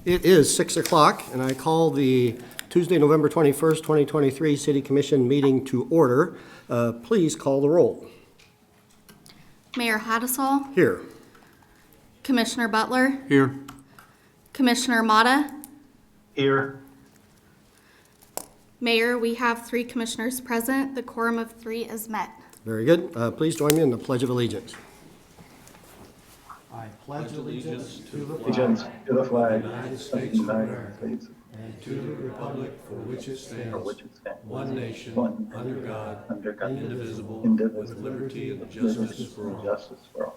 It is 6 o'clock, and I call the Tuesday, November 21st, 2023 City Commission meeting to order. Please call the roll. Mayor Haddisall. Here. Commissioner Butler. Here. Commissioner Mata. Here. Mayor, we have 3 commissioners present. The quorum of 3 is met. Very good. Please join me in the Pledge of Allegiance. I pledge allegiance to the flag of the United of the States of United America States, and to the republic for which it stands, stands, one nation, one under God, under God, indivisible, indivisible, with liberty and with justice for all. justice for all.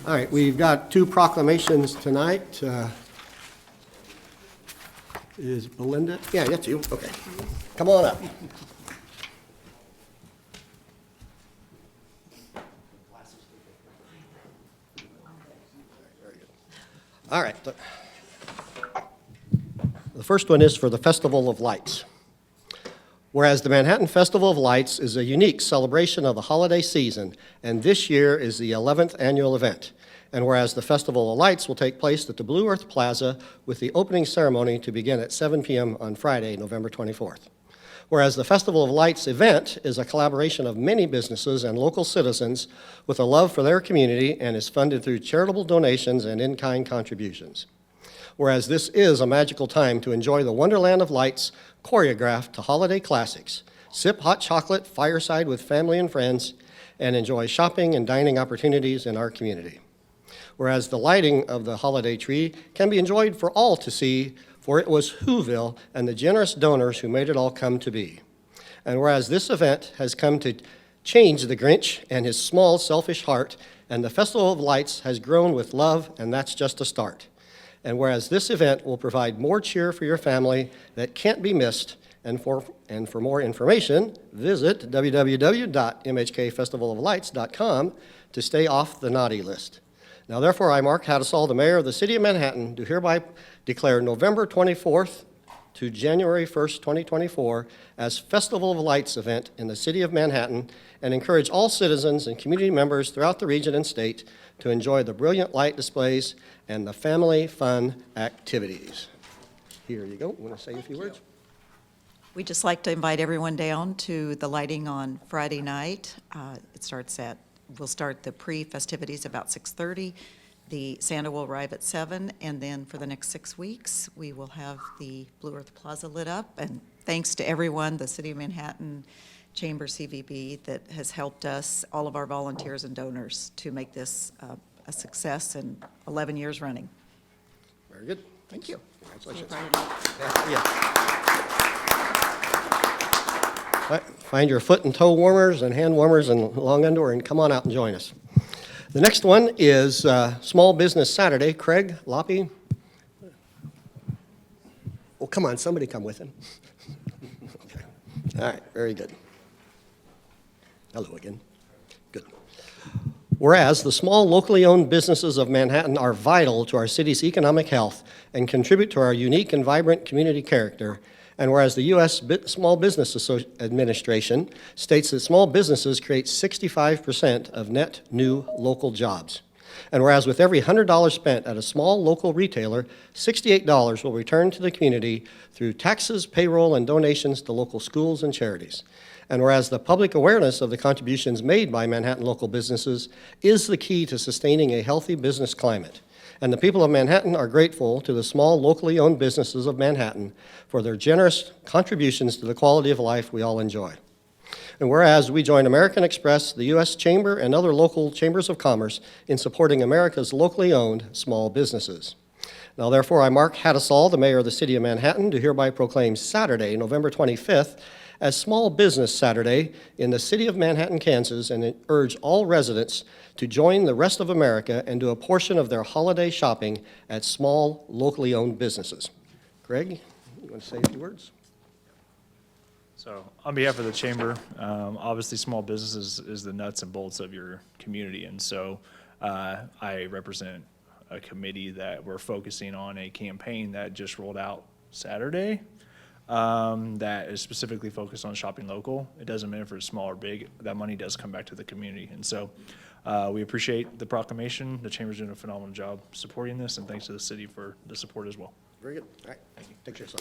All right, we've got 2 proclamations tonight. Is Belinda? Yeah, that's you. Okay. Come on up. All right. The first one is for the Festival of Lights. Whereas the Manhattan Festival of Lights is a unique celebration of the holiday season, and this year is the 11th annual event. And whereas the Festival of Lights will take place at the Blue Earth Plaza with the opening ceremony to begin at 7 p.m. on Friday, November 24th. Whereas the Festival of Lights event is a collaboration of many businesses and local citizens with a love for their community and is funded through charitable donations and in-kind contributions. Whereas this is a magical time to enjoy the Wonderland of Lights choreographed to holiday classics, sip hot chocolate fireside with family and friends, and enjoy shopping and dining opportunities in our community. Whereas the lighting of the holiday tree can be enjoyed for all to see, for it was Whoville and the generous donors who made it all come to be. And whereas this event has come to change the Grinch and his small, selfish heart, and the Festival of Lights has grown with love, and that's just a start. And whereas this event will provide more cheer for your family that can't be missed, and for more information, visit www.mhkfestivaloflights.com to stay off the naughty list. Now, therefore, I, Mark Haddisall, the mayor of the city of Manhattan, do hereby declare November 24th to January 1st, 2024 as Festival of Lights event in the city of Manhattan, and encourage all citizens and community members throughout the region and state to enjoy the brilliant light displays and the family fun activities. Here you go. Want to say a few words? We'd just like to invite everyone down to the lighting on Friday night. We'll start the pre-festivities about 6:30. The Santa will arrive at 7, and then for the next 6 weeks, we will have the Blue Earth Plaza lit up. And thanks to everyone, the City of Manhattan, Chamber, CVB, that has helped us, all of our volunteers and donors, to make this a success and 11 years running. Very good. Thank you. Congratulations. Find your foot and toe warmers and hand warmers and long underwear and come on out and join us. The next one is Small Business Saturday. Craig Loppy. Oh, come on, somebody come with him. Okay. All right, very good. Hello again. Good. Whereas the small locally owned businesses of Manhattan are vital to our city's economic health and contribute to our unique and vibrant community character, and whereas the U.S. Small Business Administration states that small businesses create 65% of net new local jobs. And whereas with every $100 spent at a small local retailer, $68 will return to the community through taxes, payroll, and donations to local schools and charities. And whereas the public awareness of the contributions made by Manhattan local businesses is the key to sustaining a healthy business climate. And the people of Manhattan are grateful to the small, locally owned businesses of Manhattan for their generous contributions to the quality of life we all enjoy. And whereas we join American Express, the U.S. Chamber, and other local chambers of commerce in supporting America's locally owned small businesses. Now, therefore, I, Mark Haddisall, the mayor of the city of Manhattan, do hereby proclaim Saturday, November 25th, as Small Business Saturday in the city of Manhattan, Kansas, and urge all residents to join the rest of America and do a portion of their holiday shopping at small, locally owned businesses. Greg, you want to say a few words? So on behalf of the chamber, obviously small businesses is the nuts and bolts of your community. And so I represent a committee that we're focusing on a campaign that just rolled out Saturday that is specifically focused on shopping local. It doesn't matter if it's small or big, that money does come back to the community. And so we appreciate the proclamation. The Chamber's doing a phenomenal job supporting this, and thanks to the city for the support as well. Very good. All right, thank you. Take your seat.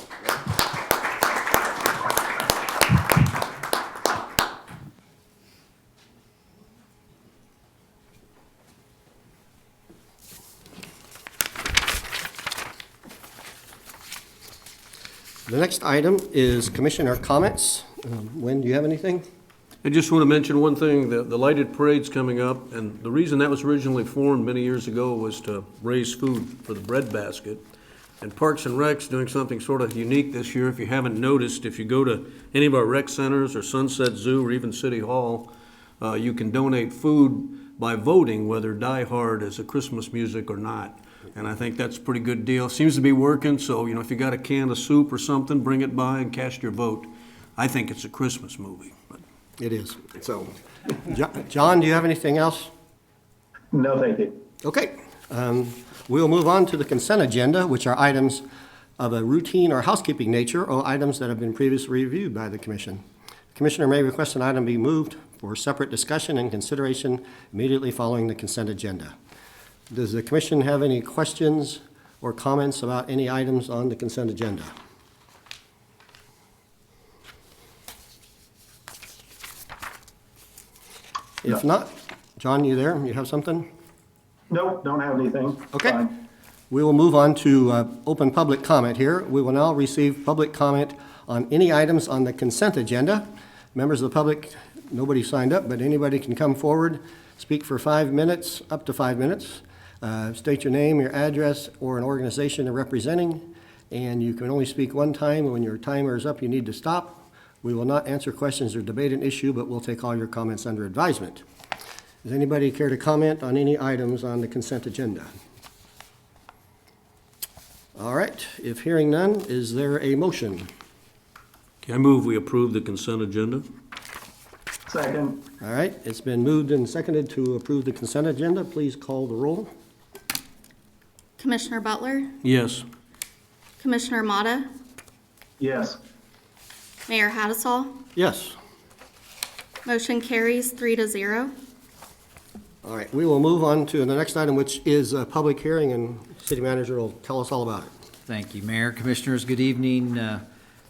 The next item is commissioner comments. Wen, do you have anything? I just want to mention one thing, the lighted parade's coming up, and the reason that was originally formed many years ago was to raise food for the bread basket. And Parks and Rec's doing something sort of unique this year. If you haven't noticed, if you go to any of our rec centers or Sunset Zoo or even City Hall, you can donate food by voting whether Die Hard is a Christmas music or not. And I think that's a pretty good deal. Seems to be working, so, you know, if you got a can of soup or something, bring it by and cast your vote. I think it's a Christmas movie. But It is. So, John, do you have anything else? No, thank you. Okay. We'll move on to the consent agenda, which are items of a routine or housekeeping nature or items that have been previously reviewed by the commission. The commissioner may request an item be moved for separate discussion and consideration immediately following the consent agenda. Does the commission have any questions or comments about any items on the consent agenda? If not, John, you there? You have something? Nope, don't have anything. Okay. Fine. We will move on to open public comment here. We will now receive public comment on any items on the consent agenda. Members of the public, nobody signed up, but anybody can come forward, speak for 5 minutes, up to 5 minutes. State your name, your address, or an organization you're representing, and you can only speak one time. When your timer is up, you need to stop. We will not answer questions or debate an issue, but we'll take all your comments under advisement. Does anybody care to comment on any items on the consent agenda? All right, if hearing none, is there a motion? can I move we approve the consent agenda? Second, All right, it's been moved and seconded to approve the consent agenda. Please call the roll. Commissioner Butler, Yes. Commissioner Motta, yes. Mayor Hattasol. Yes. Motion carries 3-0. All right, we will move on to the next item, which is a public hearing, and city manager will tell us all about it. Thank you, Mayor. Commissioners, good evening.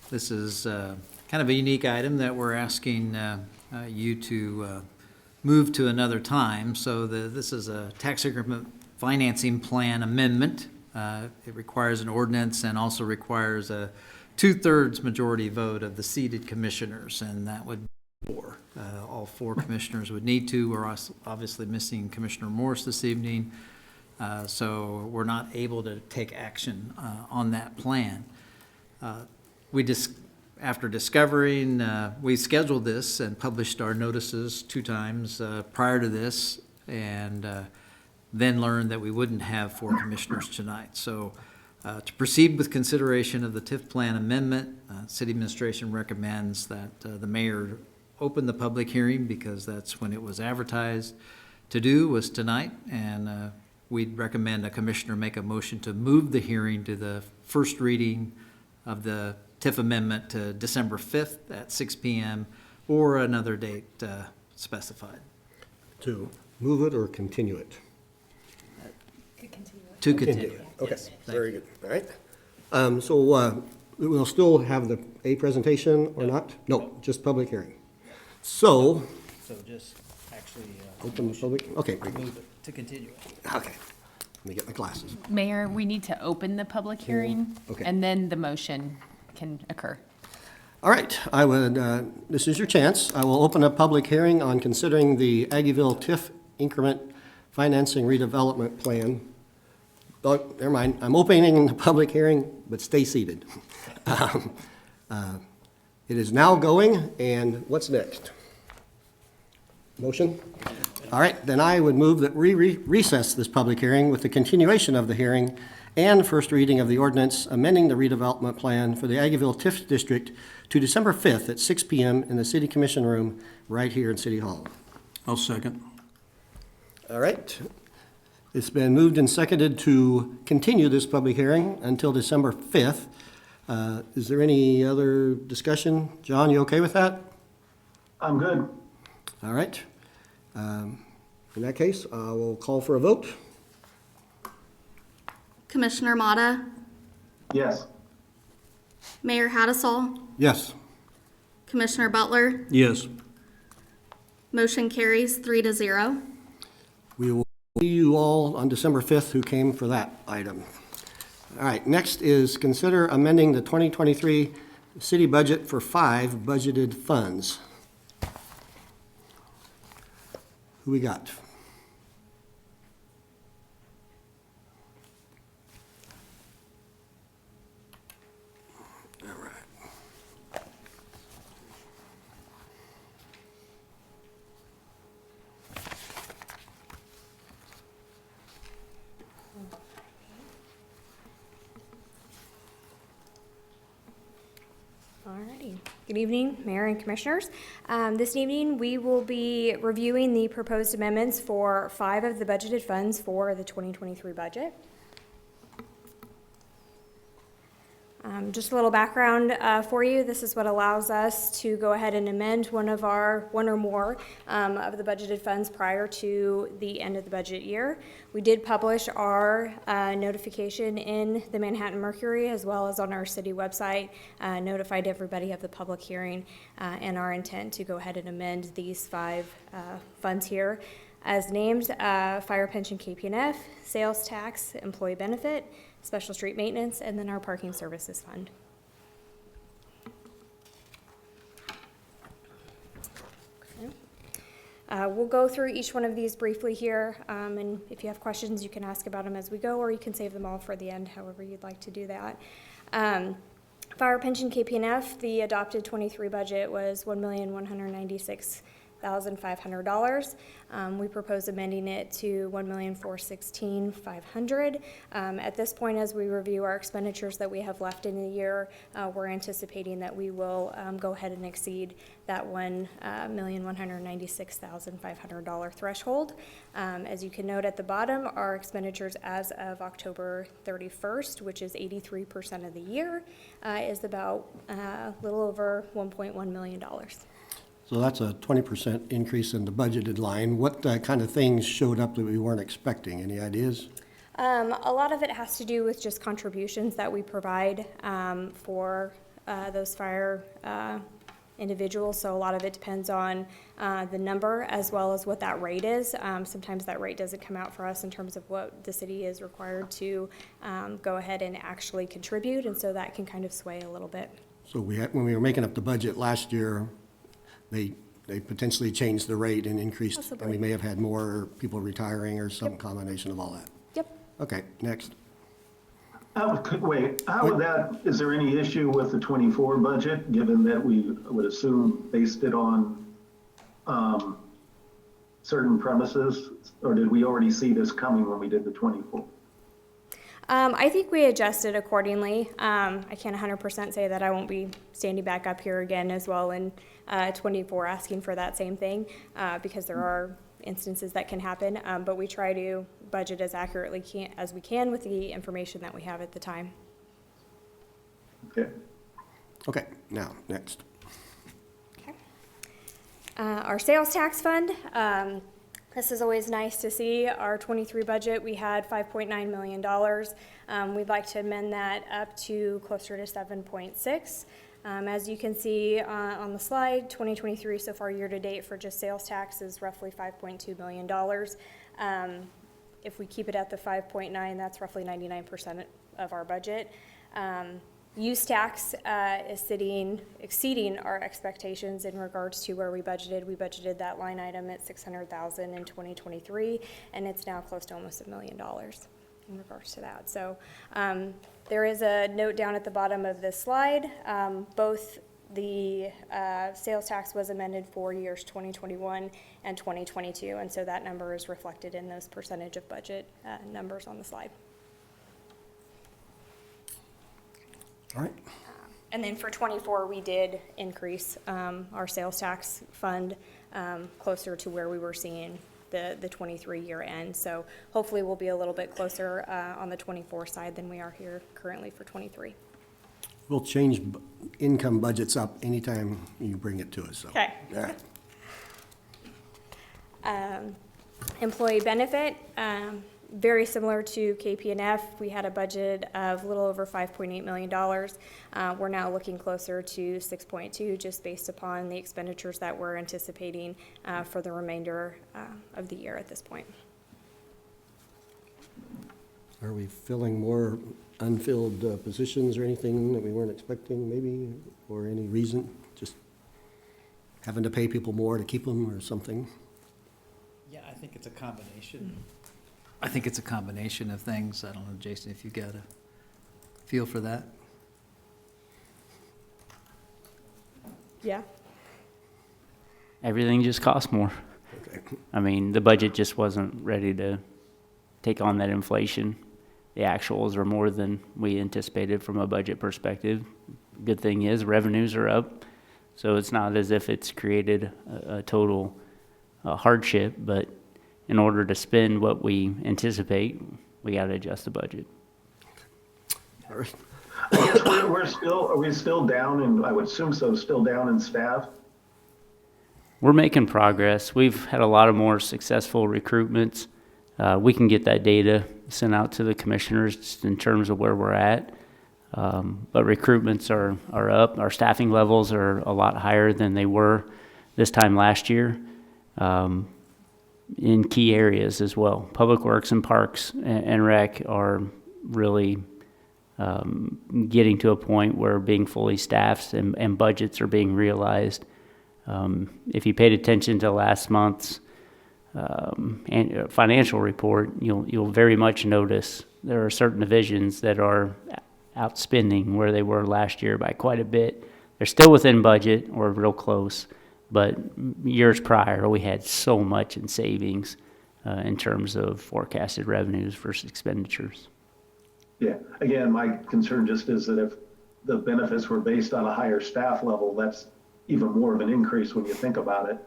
This is kind of a unique item that we're asking you to move to another time. So this is a tax increment financing plan amendment. It requires an ordinance and also requires a 2/3 majority vote of the seated commissioners, and that would be 4. All 4 commissioners would need to. We're obviously missing Commissioner Morse this evening. So we're not able to take action on that plan. After discovering, we scheduled this and published our notices 2 times prior to this, and then learned that we wouldn't have 4 commissioners tonight. So to proceed with consideration of the TIF plan amendment, city administration recommends that the mayor open the public hearing, because that's when it was advertised to do, was tonight, and we'd recommend a commissioner make a motion to move the hearing to the first reading of the TIF amendment to December 5th at 6 p.m. or another date specified. To move it or continue it? To continue. Okay, Yes, thank very good. All right. So we'll still have a presentation or not? No, just public hearing. So, So just actually open the public, okay, very good. move it to continue it. Okay. Let me get my glasses. Mayor, we need to open the public hearing, Okay. and then the motion can occur. All right, I would, this is your chance. I will open a public hearing on considering the Aggieville TIF increment financing redevelopment plan. Oh, never mind, I'm opening the public hearing, but stay seated. It is now going, and what's next? Motion? All right, then I would move that we recess this public hearing with the continuation of the hearing and first reading of the ordinance amending the redevelopment plan for the Aggieville TIF district to December 5th at 6 p.m. in the City Commission room right here in City Hall. I'll second. All right. It's been moved and seconded to continue this public hearing until December 5th. Is there any other discussion? John, you okay with that? I'm good. All right. In that case, we'll call for a vote. Commissioner Motta, Yes. Mayor Hattasol, Yes. Commissioner Butler, Yes. motion carries 3-0. We will see you all on December 5th who came for that item. All right, next is consider amending the 2023 city budget for 5 budgeted funds. Who we got? All right. Alrighty. Good evening, Mayor and Commissioners. This evening, we will be reviewing the proposed amendments for 5 of the budgeted funds for the 2023 budget. Just a little background for you. This is what allows us to go ahead and amend one or more of the budgeted funds prior to the end of the budget year. We did publish our notification in the Manhattan Mercury as well as on our city website, notified everybody of the public hearing and our intent to go ahead and amend these 5 funds here as named: fire pension KPNF, sales tax, employee benefit, special street maintenance, and then our parking services fund. We'll go through each one of these briefly here, and if you have questions, you can ask about them as we go, or you can save them all for the end, however you'd like to do that. Fire pension KPNF, the adopted 23 budget was $1,196,500. We propose amending it to $1,416,500. At this point, as we review our expenditures that we have left in the year, we're anticipating that we will go ahead and exceed that $1,196,500 threshold. As you can note at the bottom, our expenditures as of October 31st, which is 83% of the year, is about a little over $1.1 million. So that's a 20% increase in the budgeted line. What kind of things showed up that we weren't expecting? Any ideas? A lot of it has to do with just contributions that we provide for those fire individuals. So a lot of it depends on the number as well as what that rate is. Sometimes that rate doesn't come out for us in terms of what the city is required to go ahead and actually contribute, and so that can kind of sway a little bit. So when we were making up the budget last year, they potentially changed the rate and increased, and Possibly. we may have had more people retiring or some combination of all that. Yep. Okay, next. Wait, how would that, is there any issue with the 24 budget, given that we would assume based it on certain premises? Or did we already see this coming when we did the 24? I think we adjusted accordingly. I can't 100% say that I won't be standing back up here again as well in 24 asking for that same thing, because there are instances that can happen, but we try to budget as accurately as we can with the information that we have at the time. Okay. Okay, now, next. Okay. Our sales tax fund. This is always nice to see. Our 23 budget, we had $5.9 million. We'd like to amend that up to closer to 7.6. As you can see on the slide, 2023 so far year to date for just sales tax is roughly $5.2 million. If we keep it at the 5.9, that's roughly 99% of our budget. Use tax is exceeding our expectations in regards to where we budgeted. We budgeted that line item at $600,000 in 2023, and it's now close to almost $1 million in regards to that. So there is a note down at the bottom of this slide. Both the sales tax was amended for years 2021 and 2022, and so that number is reflected in those percentage of budget numbers on the slide. All right. And then for 24, we did increase our sales tax fund closer to where we were seeing the 23 year end. So hopefully we'll be a little bit closer on the 24 side than we are here currently for 23. We'll change income budgets up anytime you bring it to us. So. Okay. All right. Employee benefit, very similar to KP&F. We had a budget of a little over $5.8 million. We're now looking closer to 6.2, just based upon the expenditures that we're anticipating for the remainder of the year at this point. Are we filling more unfilled positions or anything that we weren't expecting maybe, or any reason? Just having to pay people more to keep them or something? Yeah, I think it's a combination. I think it's a combination of things. I don't know, Jason, if you got a feel for that? Yeah. Everything just costs more. Okay. I mean, the budget just wasn't ready to take on that inflation. The actuals are more than we anticipated from a budget perspective. Good thing is revenues are up, so it's not as if it's created a total hardship, but in order to spend what we anticipate, we got to adjust the budget. All right. I guess are we still down in, I would assume so, still down in staff? We're making progress. We've had a lot of more successful recruitments. We can get that data sent out to the commissioners just in terms of where we're at. But recruitments are up. Our staffing levels are a lot higher than they were this time last year in key areas as well. Public Works and Parks and Rec are really getting to a point where being fully staffed and budgets are being realized. If you paid attention to last month's financial report, you'll very much notice there are certain divisions that are outspending where they were last year by quite a bit. They're still within budget or real close, but years prior we had so much in savings in terms of forecasted revenues versus expenditures. Yeah, again, my concern just is that if the benefits were based on a higher staff level, that's even more of an increase when you think about it,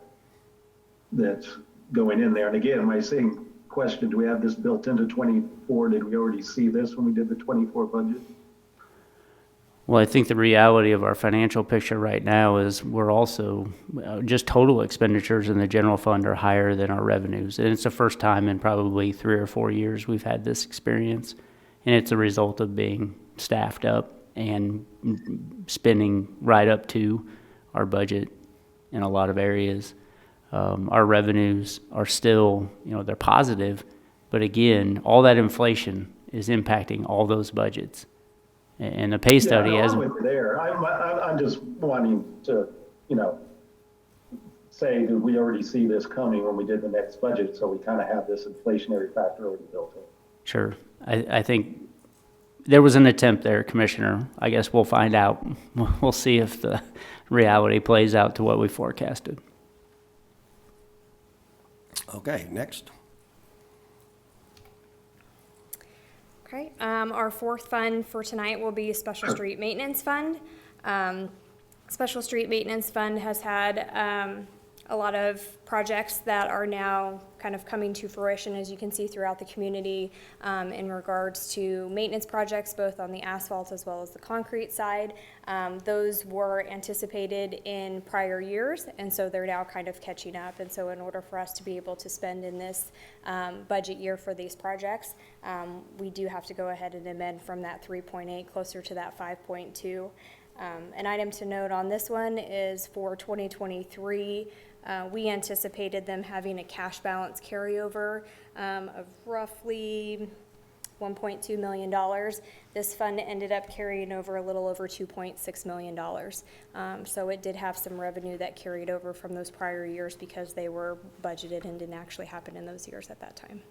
that's going in there. And again, my same question, do we have this built into 24? Did we already see this when we did the 24 budget? Well, I think the reality of our financial picture right now is we're also, just total expenditures in the general fund are higher than our revenues. And it's the first time in probably 3 or 4 years we've had this experience. And it's a result of being staffed up and spending right up to our budget in a lot of areas. Our revenues are still, they're positive, but again, all that inflation is impacting all those budgets. And the pay study yeah, has. I'm with you there. I'm just wanting to, say that we already see this coming when we did the next budget, so we kind of have this inflationary factor already built in. Sure. I think there was an attempt there, Commissioner. I guess we'll find out. We'll see if the reality plays out to what we forecasted. Okay, next. Okay, our fourth fund for tonight will be Special Street Maintenance Fund. Special Street Maintenance Fund has had a lot of projects that are now kind of coming to fruition, as you can see throughout the community, in regards to maintenance projects, both on the asphalt as well as the concrete side. Those were anticipated in prior years, and so they're now kind of catching up. And so in order for us to be able to spend in this budget year for these projects, we do have to go ahead and amend from that 3.8 closer to that 5.2. An item to note on this one is for 2023, we anticipated them having a cash balance carryover of roughly $1.2 million. This fund ended up carrying over a little over $2.6 million. So it did have some revenue that carried over from those prior years because they were budgeted and didn't actually happen in those years at that time.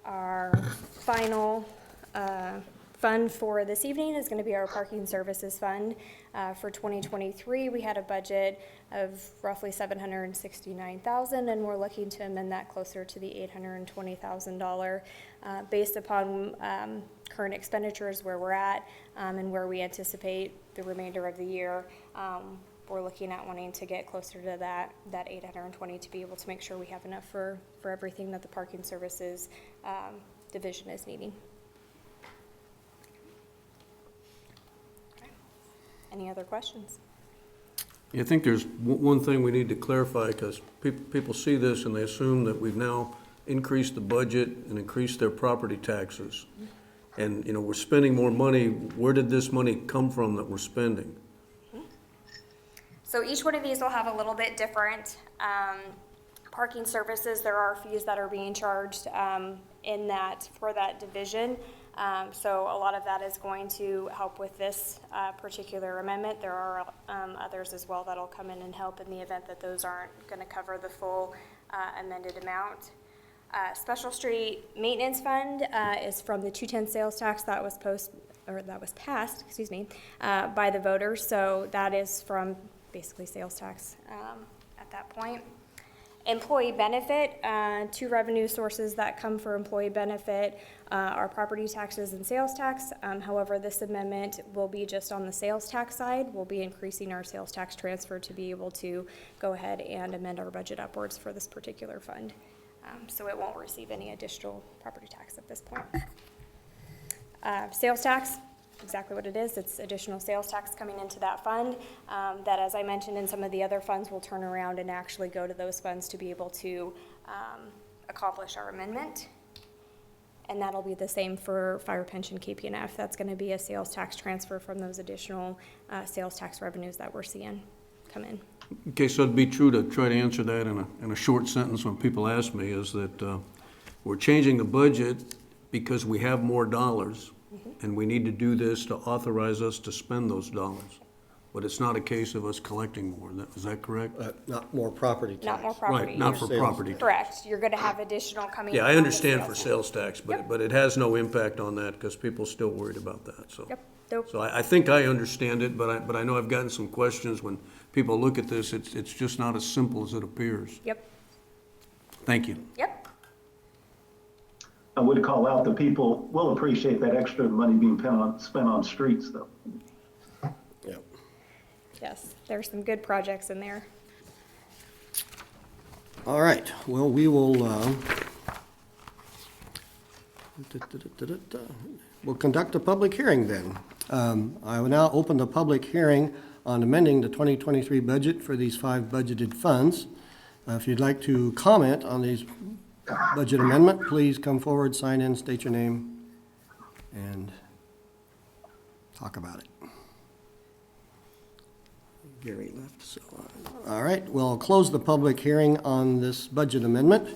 Our final fund for this evening is going to be our parking services fund. For 2023, we had a budget of roughly $769,000, and we're looking to amend that closer to the $820,000 based upon current expenditures, where we're at, and where we anticipate the remainder of the year. We're looking at wanting to get closer to that 820 to be able to make sure we have enough for everything that the parking services division is needing. Okay. Any other questions? I think there's one thing we need to clarify, because people see this and they assume that we've now increased the budget and increased their property taxes. And, you know, we're spending more money. Where did this money come from that we're spending? So each one of these will have a little bit different parking services. There are fees that are being charged in that, for that division. So a lot of that is going to help with this particular amendment. There are others as well that'll come in and help in the event that those aren't going to cover the full amended amount. Special Street Maintenance Fund is from the 210 sales tax that was passed, by the voters. So that is from basically sales tax at that point. Employee benefit, two revenue sources that come for employee benefit are property taxes and sales tax. However, this amendment will be just on the sales tax side. We'll be increasing our sales tax transfer to be able to go ahead and amend our budget upwards for this particular fund. So it won't receive any additional property tax at this point. Sales tax, exactly what it is. It's additional sales tax coming into that fund that, as I mentioned, in some of the other funds will turn around and actually go to those funds to be able to accomplish our amendment. And that'll be the same for fire pension KP&F. That's going to be a sales tax transfer from those additional sales tax revenues that we're seeing come in. Okay, so it'd be true to try to answer that in a short sentence when people ask me, is that we're changing the budget because we have more dollars, and we need to do this to authorize us to spend those dollars. But it's not a case of us collecting more. Is that correct? Not more property tax. Not more property. Right, not for Sales. property tax. Correct. You're going to have additional coming in. Yeah, I on the understand for sales sales tax, Yep. but it has no impact on that because people are still worried about that, so. Yep. Nope. So I think I understand it, but I know I've gotten some questions when people look at this. It's just not as simple as it appears. Yep. Thank you. Yep. I would call out the people will appreciate that extra money being spent on streets, though. Yeah. Yes. There's some good projects in there. All right, well, we will, we'll conduct a public hearing then. I will now open the public hearing on amending the 2023 budget for these 5 budgeted funds. If you'd like to comment on these budget amendment, please come forward, sign in, state your name, and talk about it. Gary left, so, all right, we'll close the public hearing on this budget amendment,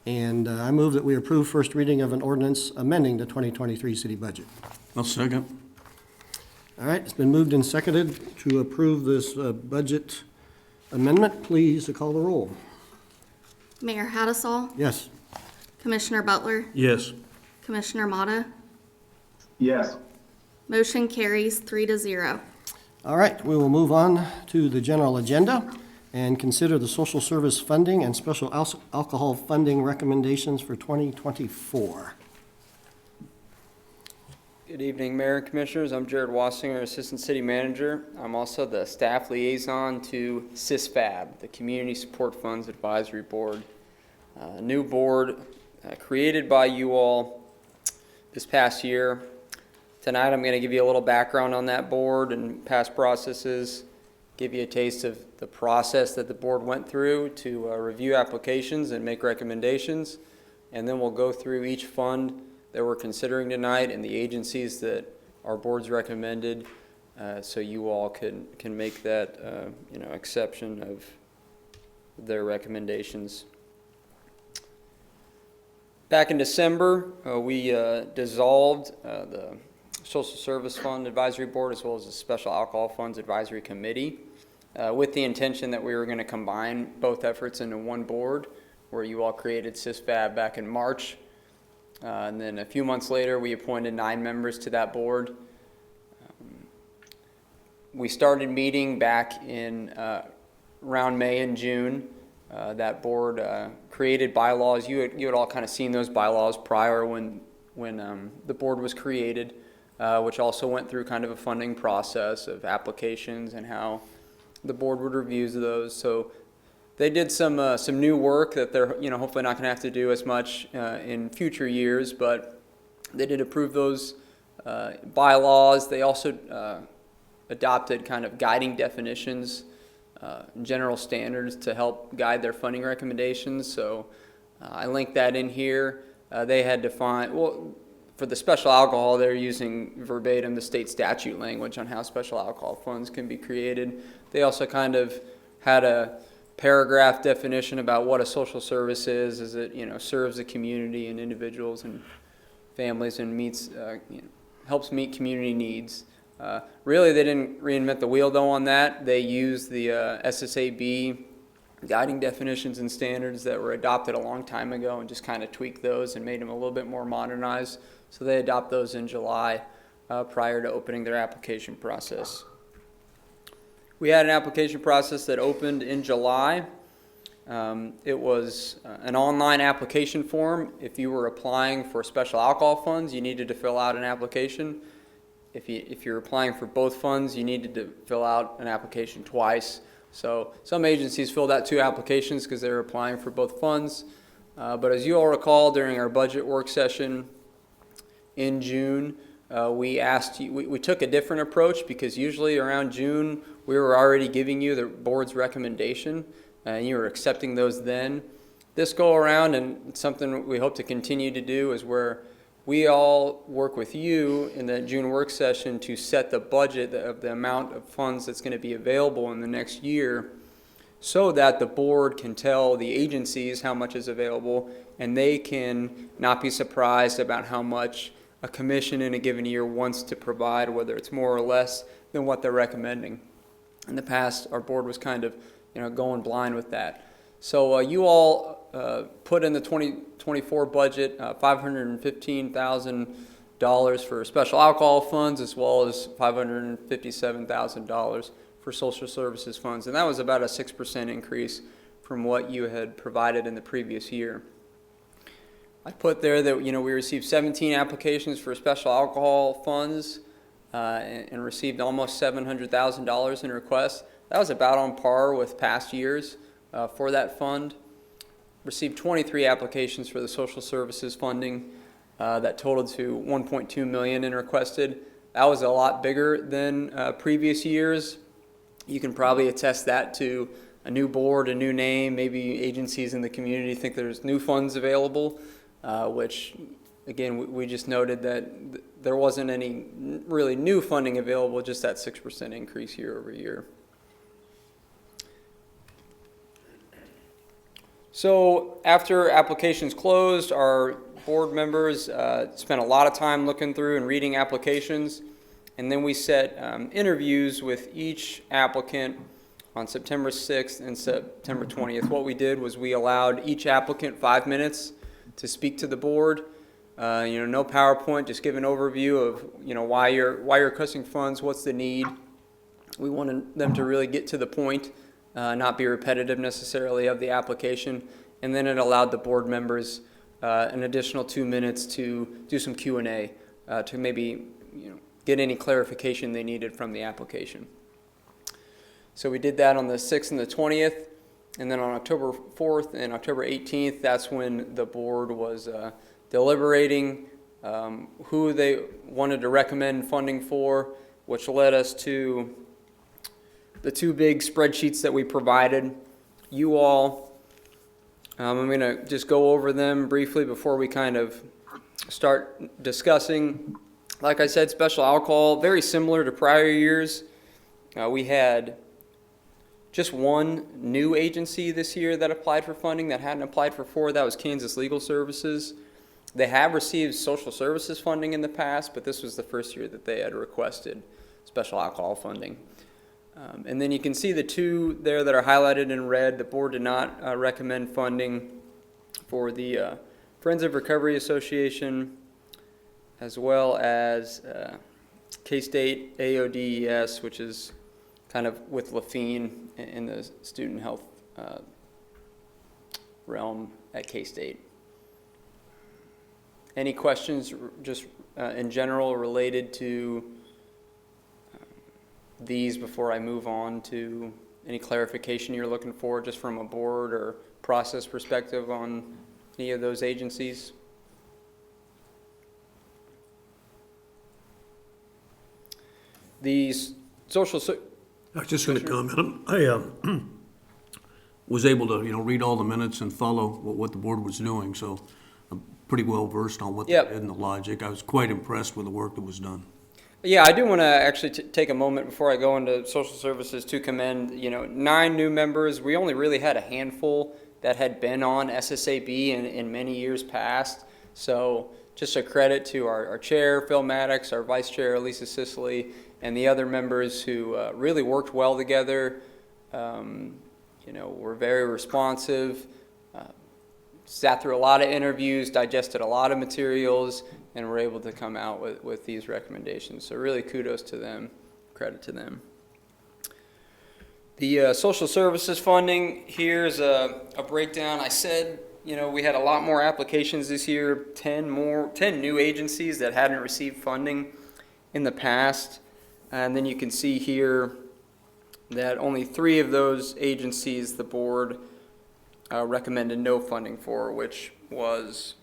and I move that we approve first reading of an ordinance amending the 2023 city budget. I'll second. All right, it's been moved and seconded to approve this budget amendment. Please call the roll. Mayor Hattasol, Yes. Commissioner Butler, Yes. Commissioner Motta. Yes. Motion carries 3-0. All right, we will move on to the general agenda and consider the social service funding and special alcohol funding recommendations for 2024. Good evening, Mayor and Commissioners. I'm Jared Wassinger, Assistant City Manager. I'm also the staff liaison to CISFAB, the Community Support Funds Advisory Board. A new board created by you all this past year. Tonight I'm going to give you a little background on that board and past processes, give you a taste of the process that the board went through to review applications and make recommendations, and then we'll go through each fund that we're considering tonight and the agencies that our board's recommended, so you all can make that exception of their recommendations. Back in December, we dissolved the Social Service Fund Advisory Board as well as the Special Alcohol Funds Advisory Committee with the intention that we were going to combine both efforts into one board, where you all created CISFAB back in March. And then a few months later, we appointed 9 members to that board. We started meeting back in around May and June. That board created bylaws. You had all kind of seen those bylaws prior when the board was created, which also went through kind of a funding process of applications and how the board would review those. So they did some new work that they're hopefully not going to have to do as much in future years, but they did approve those bylaws. They also adopted kind of guiding definitions general standards to help guide their funding recommendations. So I linked that in here. They had defined, well, for the special alcohol, they're using verbatim the state statute language on how special alcohol funds can be created. They also kind of had a paragraph definition about what a social service is it, serves the community and individuals and families and meets, helps meet community needs. Really, they didn't reinvent the wheel though on that. They used the SSAB guiding definitions and standards that were adopted a long time ago and just kind of tweaked those and made them a little bit more modernized. So they adopt those in July prior to opening their application process. We had an application process that opened in July. It was an online application form. If you were applying for special alcohol funds, you needed to fill out an application. If you're applying for both funds, you needed to fill out an application twice. So some agencies filled out 2 applications because they were applying for both funds. But as you all recall, during our budget work session in June, we asked you, we took a different approach because usually around June, we were already giving you the board's recommendation and you were accepting those then. This go around, and something we hope to continue to do, is where we all work with you in the June work session to set the budget of the amount of funds that's going to be available in the next year, so that the board can tell the agencies how much is available and they can not be surprised about how much a commission in a given year wants to provide, whether it's more or less than what they're recommending. In the past, our board was kind of going blind with that. So you all put in the 2024 budget $515,000 for special alcohol funds, as well as $557,000 for social services funds. And that was about a 6% increase from what you had provided in the previous year. I put there that we received 17 applications for special alcohol funds and received almost $700,000 in requests. That was about on par with past years for that fund. Received 23 applications for the social services funding that totaled to $1.2 million in requested. That was a lot bigger than previous years. You can probably attest that to a new board, a new name, maybe agencies in the community think there's new funds available, which again, we just noted that there wasn't any really new funding available, just that 6% increase year over year. So after applications closed, our board members spent a lot of time looking through and reading applications, and then we set interviews with each applicant on September 6th and September 20th. What we did was we allowed each applicant 5 minutes to speak to the board. No PowerPoint, just give an overview of why you're requesting funds, what's the need. We wanted them to really get to the point, not be repetitive necessarily of the application, and then it allowed the board members an additional 2 minutes to do some Q&A to maybe get any clarification they needed from the application. So we did that on the 6th and the 20th, and then on October 4th and October 18th, that's when the board was deliberating who they wanted to recommend funding for, which led us to the 2 big spreadsheets that we provided you all. I'm going to just go over them briefly before we kind of start discussing. Like I said, special alcohol, very similar to prior years. We had just 1 new agency this year that applied for funding that hadn't applied for 4. That was Kansas Legal Services. They have received social services funding in the past, but this was the first year that they had requested special alcohol funding. And then you can see the 2 there that are highlighted in red. The board did not recommend funding for the Friends of Recovery Association, as well as K-State AODES, which is kind of with Lafine in the student health realm at K-State. Any questions just in general related to these before I move on to any clarification you're looking for just from a board or process perspective on any of those agencies? These social I was just going to comment. I was able to, read all the minutes and follow what the board was doing, so I'm pretty well versed on what they Yep. did and the logic. I was quite impressed with the work that was done. Yeah, I do want to actually take a moment before I go into social services to commend, 9 new members. We only really had a handful that had been on SSAB in many years past. So just a credit to our chair, Phil Maddox, our vice chair, Lisa Sisley, and the other members who really worked well together. Were very responsive, sat through a lot of interviews, digested a lot of materials, and were able to come out with these recommendations. So really kudos to them, credit to them. The social services funding, here's a breakdown. I said, we had a lot more applications this year, 10 new agencies that hadn't received funding in the past. And then you can see here that only 3 of those agencies the board recommended no funding for, which was,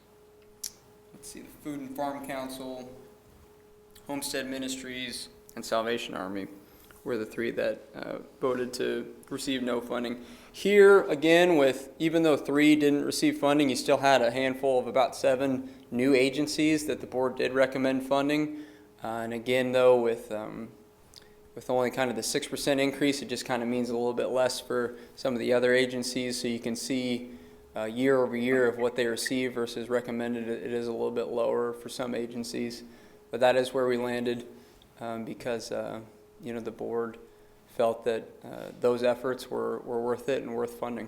let's see, the Food and Farm Council, Homestead Ministries, and Salvation Army were the 3 that voted to receive no funding. Here, again, even though 3 didn't receive funding, you still had a handful of about 7 new agencies that the board did recommend funding. And again, though, with only kind of the 6% increase, it just kind of means a little bit less for some of the other agencies. So you can see year over year of what they receive versus recommended, it is a little bit lower for some agencies. But that is where we landed because, the board felt that those efforts were worth it and worth funding.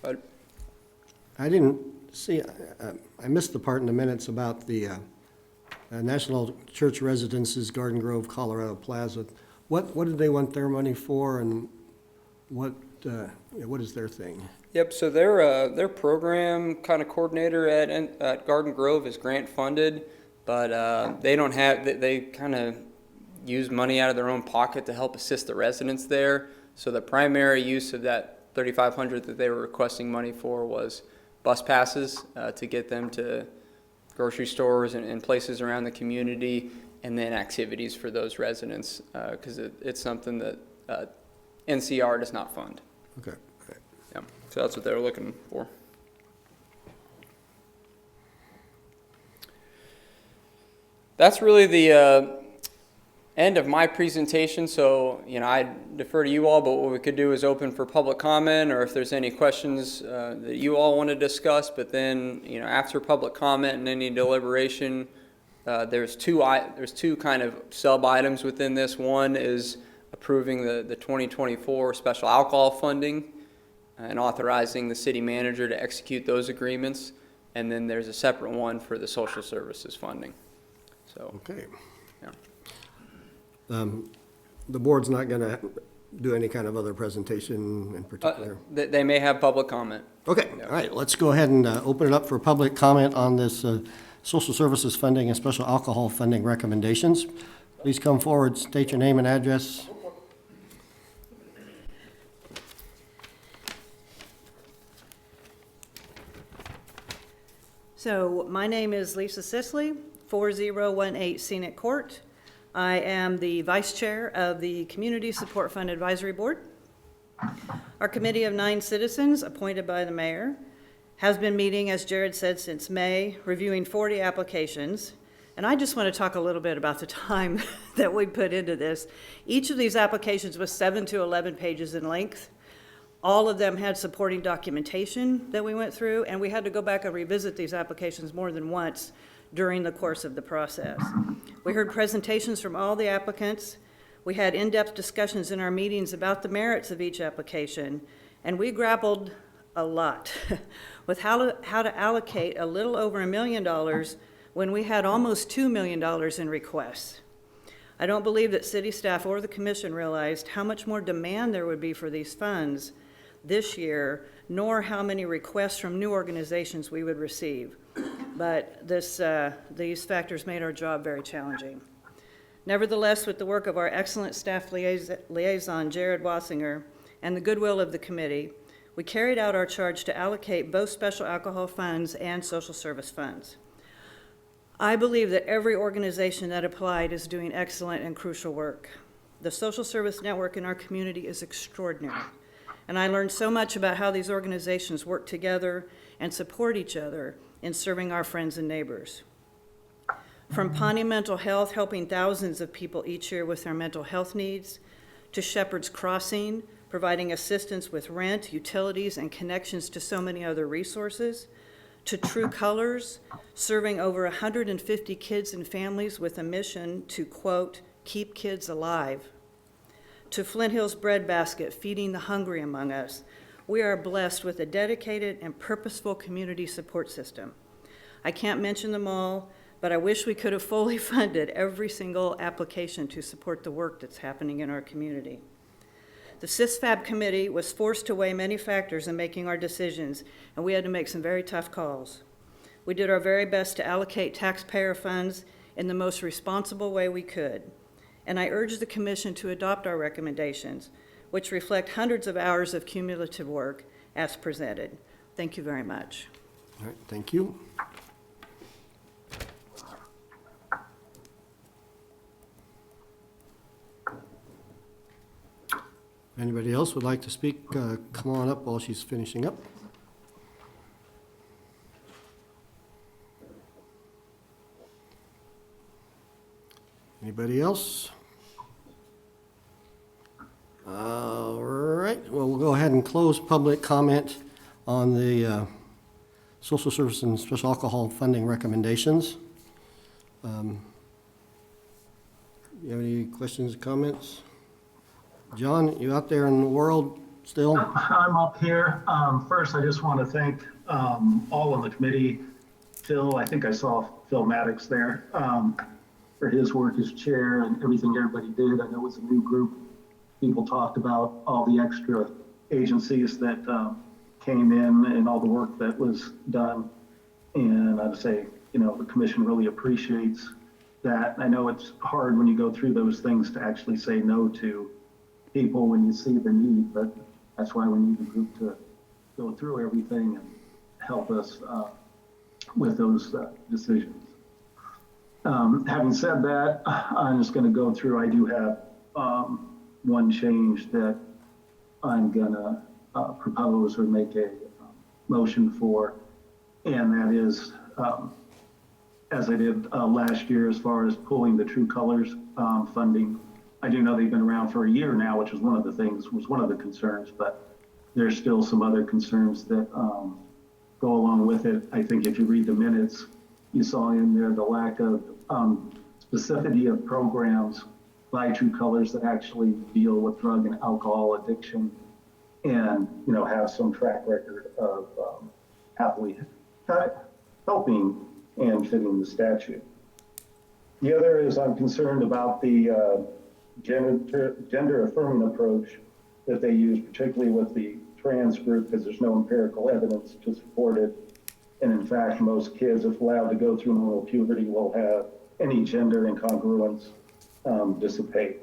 But I didn't see, I missed the part in the minutes about the National Church Residences, Garden Grove, Colorado Plaza. What did they want their money for, and what is their thing? Yep, so their program kind of coordinator at Garden Grove is grant funded, but they kind of use money out of their own pocket to help assist the residents there. So the primary use of that $3,500 that they were requesting money for was bus passes to get them to grocery stores and places around the community, and then activities for those residents because it's something that NCR does not fund. Okay. Yeah, so that's what they were looking for. That's really the end of my presentation. So, I defer to you all, but what we could do is open for public comment, or if there's any questions that you all want to discuss. But then, after public comment and any deliberation, there's two kind of sub items within this. One is approving the 2024 special alcohol funding and authorizing the city manager to execute those agreements. And then there's a separate one for the social services funding. So, Okay. yeah. The board's not going to do any kind of other presentation in particular? They may have public comment. Okay, all right, let's go ahead and open it up for public comment on this social services funding and special alcohol funding recommendations. Please come forward, state your name and address. So my name is Lisa Sisley, 4018 Scenic Court. I am the Vice Chair of the Community Support Fund Advisory Board. Our committee of 9 citizens appointed by the mayor has been meeting, as Jared said, since May, reviewing 40 applications. And I just want to talk a little bit about the time that we put into this. Each of these applications was 7 to 11 pages in length. All of them had supporting documentation that we went through, and we had to go back and revisit these applications more than once during the course of the process. We heard presentations from all the applicants. We had in-depth discussions in our meetings about the merits of each application, and we grappled a lot with how to allocate a little over $1 million when we had almost $2 million in requests. I don't believe that city staff or the commission realized how much more demand there would be for these funds this year, nor how many requests from new organizations we would receive. But these factors made our job very challenging. Nevertheless, with the work of our excellent staff liaison, Jared Wassinger, and the goodwill of the committee, we carried out our charge to allocate both special alcohol funds and social service funds. I believe that every organization that applied is doing excellent and crucial work. The social service network in our community is extraordinary, and I learned so much about how these organizations work together and support each other in serving our friends and neighbors. From Pawnee Mental Health, helping thousands of people each year with their mental health needs, to Shepherd's Crossing, providing assistance with rent, utilities, and connections to so many other resources, to True Colors, serving over 150 kids and families with a mission to, quote, keep kids alive, to Flint Hills Bread Basket, feeding the hungry among us. We are blessed with a dedicated and purposeful community support system. I can't mention them all, but I wish we could have fully funded every single application to support the work that's happening in our community. The CISFAB committee was forced to weigh many factors in making our decisions, and we had to make some very tough calls. We did our very best to allocate taxpayer funds in the most responsible way we could, and I urge the commission to adopt our recommendations, which reflect hundreds of hours of cumulative work as presented. Thank you very much. All right, thank you. Anybody else would like to speak? Come on up while she's finishing up. Anybody else? All right, well, we'll go ahead and close public comment on the social service and special alcohol funding recommendations. You have any questions, comments? John, you out there in the world still? I'm up here. First, I just want to thank all on the committee. Phil, I think I saw Phil Maddox there, for his work as chair and everything everybody did. I know it was a new group. People talked about all the extra agencies that came in and all the work that was done. And I'd say, the commission really appreciates that. I know it's hard when you go through those things to actually say no to people when you see the need, but that's why we need the group to go through everything and help us with those decisions. Having said that, I'm just going to go through. I do have one change that I'm going to propose or make a motion for, and that is, as I did last year, as far as pulling the True Colors funding. I do know they've been around for a year now, which was one of the concerns, but there's still some other concerns that go along with it. I think if you read the minutes, you saw in there the lack of specificity of programs by True Colors that actually deal with drug and alcohol addiction and, have some track record of happily helping and fitting the statute. The other is I'm concerned about the gender affirming approach that they use, particularly with the trans group, because there's no empirical evidence to support it. And in fact, most kids, if allowed to go through normal puberty, will have any gender incongruence dissipate.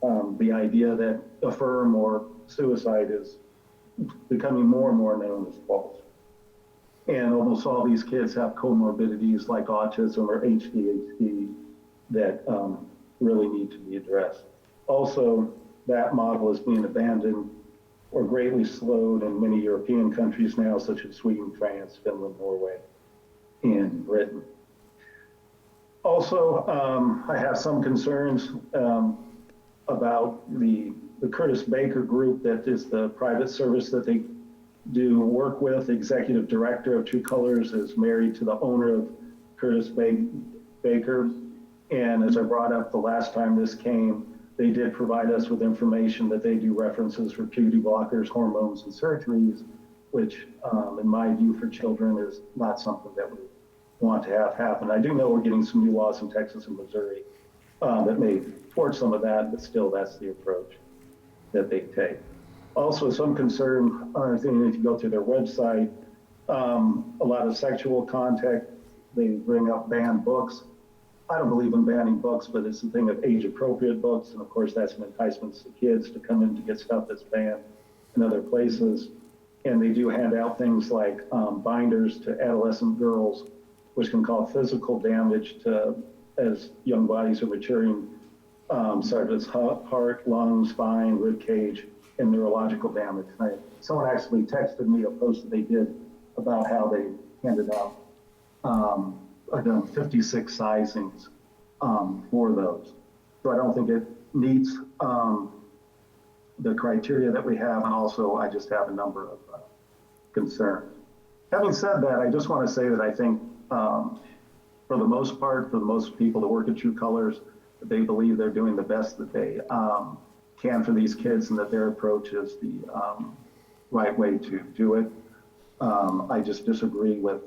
The idea that affirm or suicide is becoming more and more known as false. And almost all these kids have comorbidities like autism or ADHD that really need to be addressed. Also, that model is being abandoned or greatly slowed in many European countries now, such as Sweden, France, Finland, Norway, and Britain. Also, I have some concerns about the Curtis Baker group, that is the private service that they do work with. The executive director of True Colors is married to the owner of Curtis Baker. And as I brought up the last time this came, they did provide us with information that they do references for puberty blockers, hormones, and surgeries, which in my view for children is not something that we want to have happen. I do know we're getting some new laws in Texas and Missouri that may thwart some of that, but still that's the approach that they take. Also, some concern, I think if you go to their website, a lot of sexual content, they bring up banned books. I don't believe in banning books, but it's a thing of age-appropriate books, and of course that's an enticement to kids to come in to get stuff that's banned in other places. And they do hand out things like binders to adolescent girls which can cause physical damage to, as young bodies are maturing, such as heart, lungs, spine, rib cage, and neurological damage. Someone actually texted me a post that they did about how they handed out 56 sizings for those. So I don't think it meets the criteria that we have, and also I just have a number of concerns. Having said that, I just want to say that I think for the most part, for most people that work at True Colors, they believe they're doing the best that they can for these kids, and that their approach is the right way to do it. I just disagree with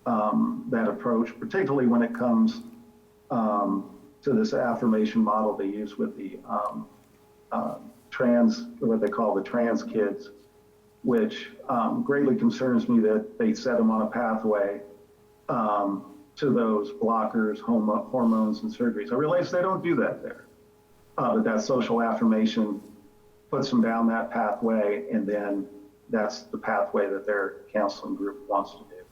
that approach, particularly when it comes to this affirmation model they use with the what they call the trans kids, which greatly concerns me that they set them on a pathway to those blockers, hormones, and surgeries. I realize they don't do that there, but that social affirmation puts them down that pathway, and then that's the pathway that their counseling group wants to do.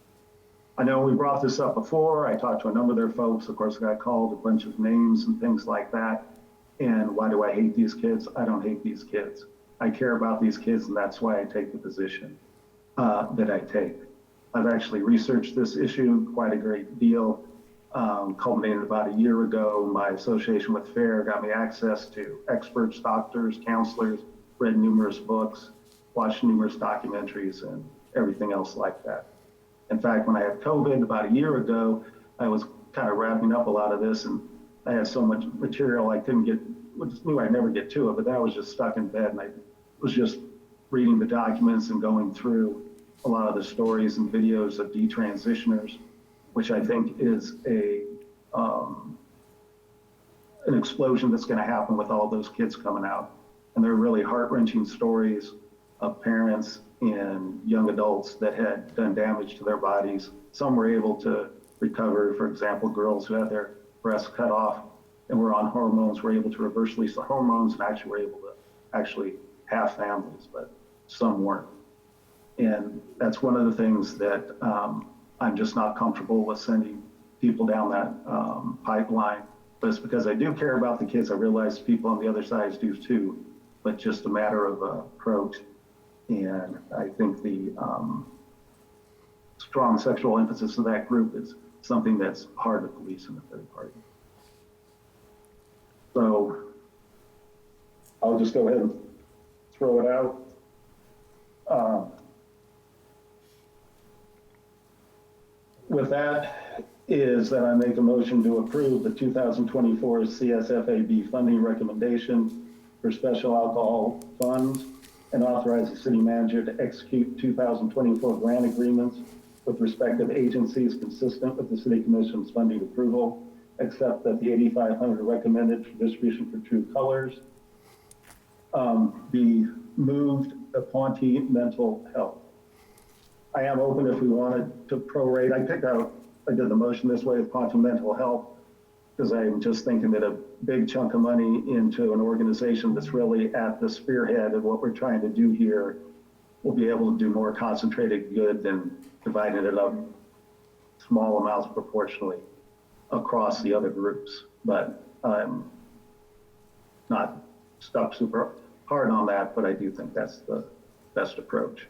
I know we brought this up before. I talked to a number of their folks. Of course, I got called a bunch of names and things like that. And why do I hate these kids? I don't hate these kids. I care about these kids, and that's why I take the position that I take. I've actually researched this issue quite a great deal. Culminated about a year ago. My association with FAIR got me access to experts, doctors, counselors, read numerous books, watched numerous documentaries, and everything else like that. In fact, when I had COVID about a year ago, I was kind of wrapping up a lot of this, and I had so much material I couldn't get, just knew I'd never get to it, but then I was just stuck in bed, and I was just reading the documents and going through a lot of the stories and videos of detransitioners, which I think is an explosion that's going to happen with all those kids coming out. And they're really heart-wrenching stories of parents and young adults that had done damage to their bodies. Some were able to recover. For example, girls who had their breasts cut off and were on hormones were able to reverse release the hormones and actually were able to actually have families, but some weren't. And that's one of the things that I'm just not comfortable with sending people down that pipeline. But it's because I do care about the kids. I realize people on the other side do too, but just a matter of approach. And I think the strong sexual emphasis of that group is something that's hard to police in the third party. So I'll just go ahead and throw it out. With that is that I make a motion to approve the 2024 CSFAB funding recommendation for special alcohol funds and authorize the city manager to execute 2024 grant agreements with respective agencies consistent with the city commission's funding approval, except that the $8,500 recommended for distribution for True Colors be moved to Ponte Mental Health. I am open if we wanted to prorate. I did the motion this way with Ponte Mental Health because I'm just thinking that a big chunk of money into an organization that's really at the spearhead of what we're trying to do here will be able to do more concentrated good than dividing it up small amounts proportionally across the other groups. But I'm not stuck super hard on that, but I do think that's the best approach.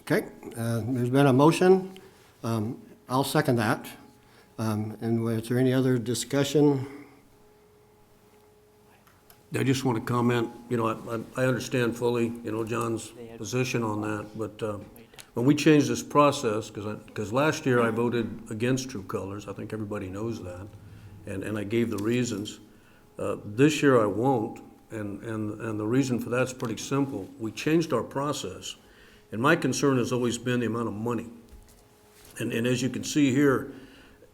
Okay, there's been a motion. I'll second that. And is there any other discussion? I just want to comment, I understand fully, John's position on that, but when we changed this process, because last year I voted against True Colors, I think everybody knows that, and I gave the reasons. This year I won't, and the reason for that's pretty simple. We changed our process, and my concern has always been the amount of money. And as you can see here,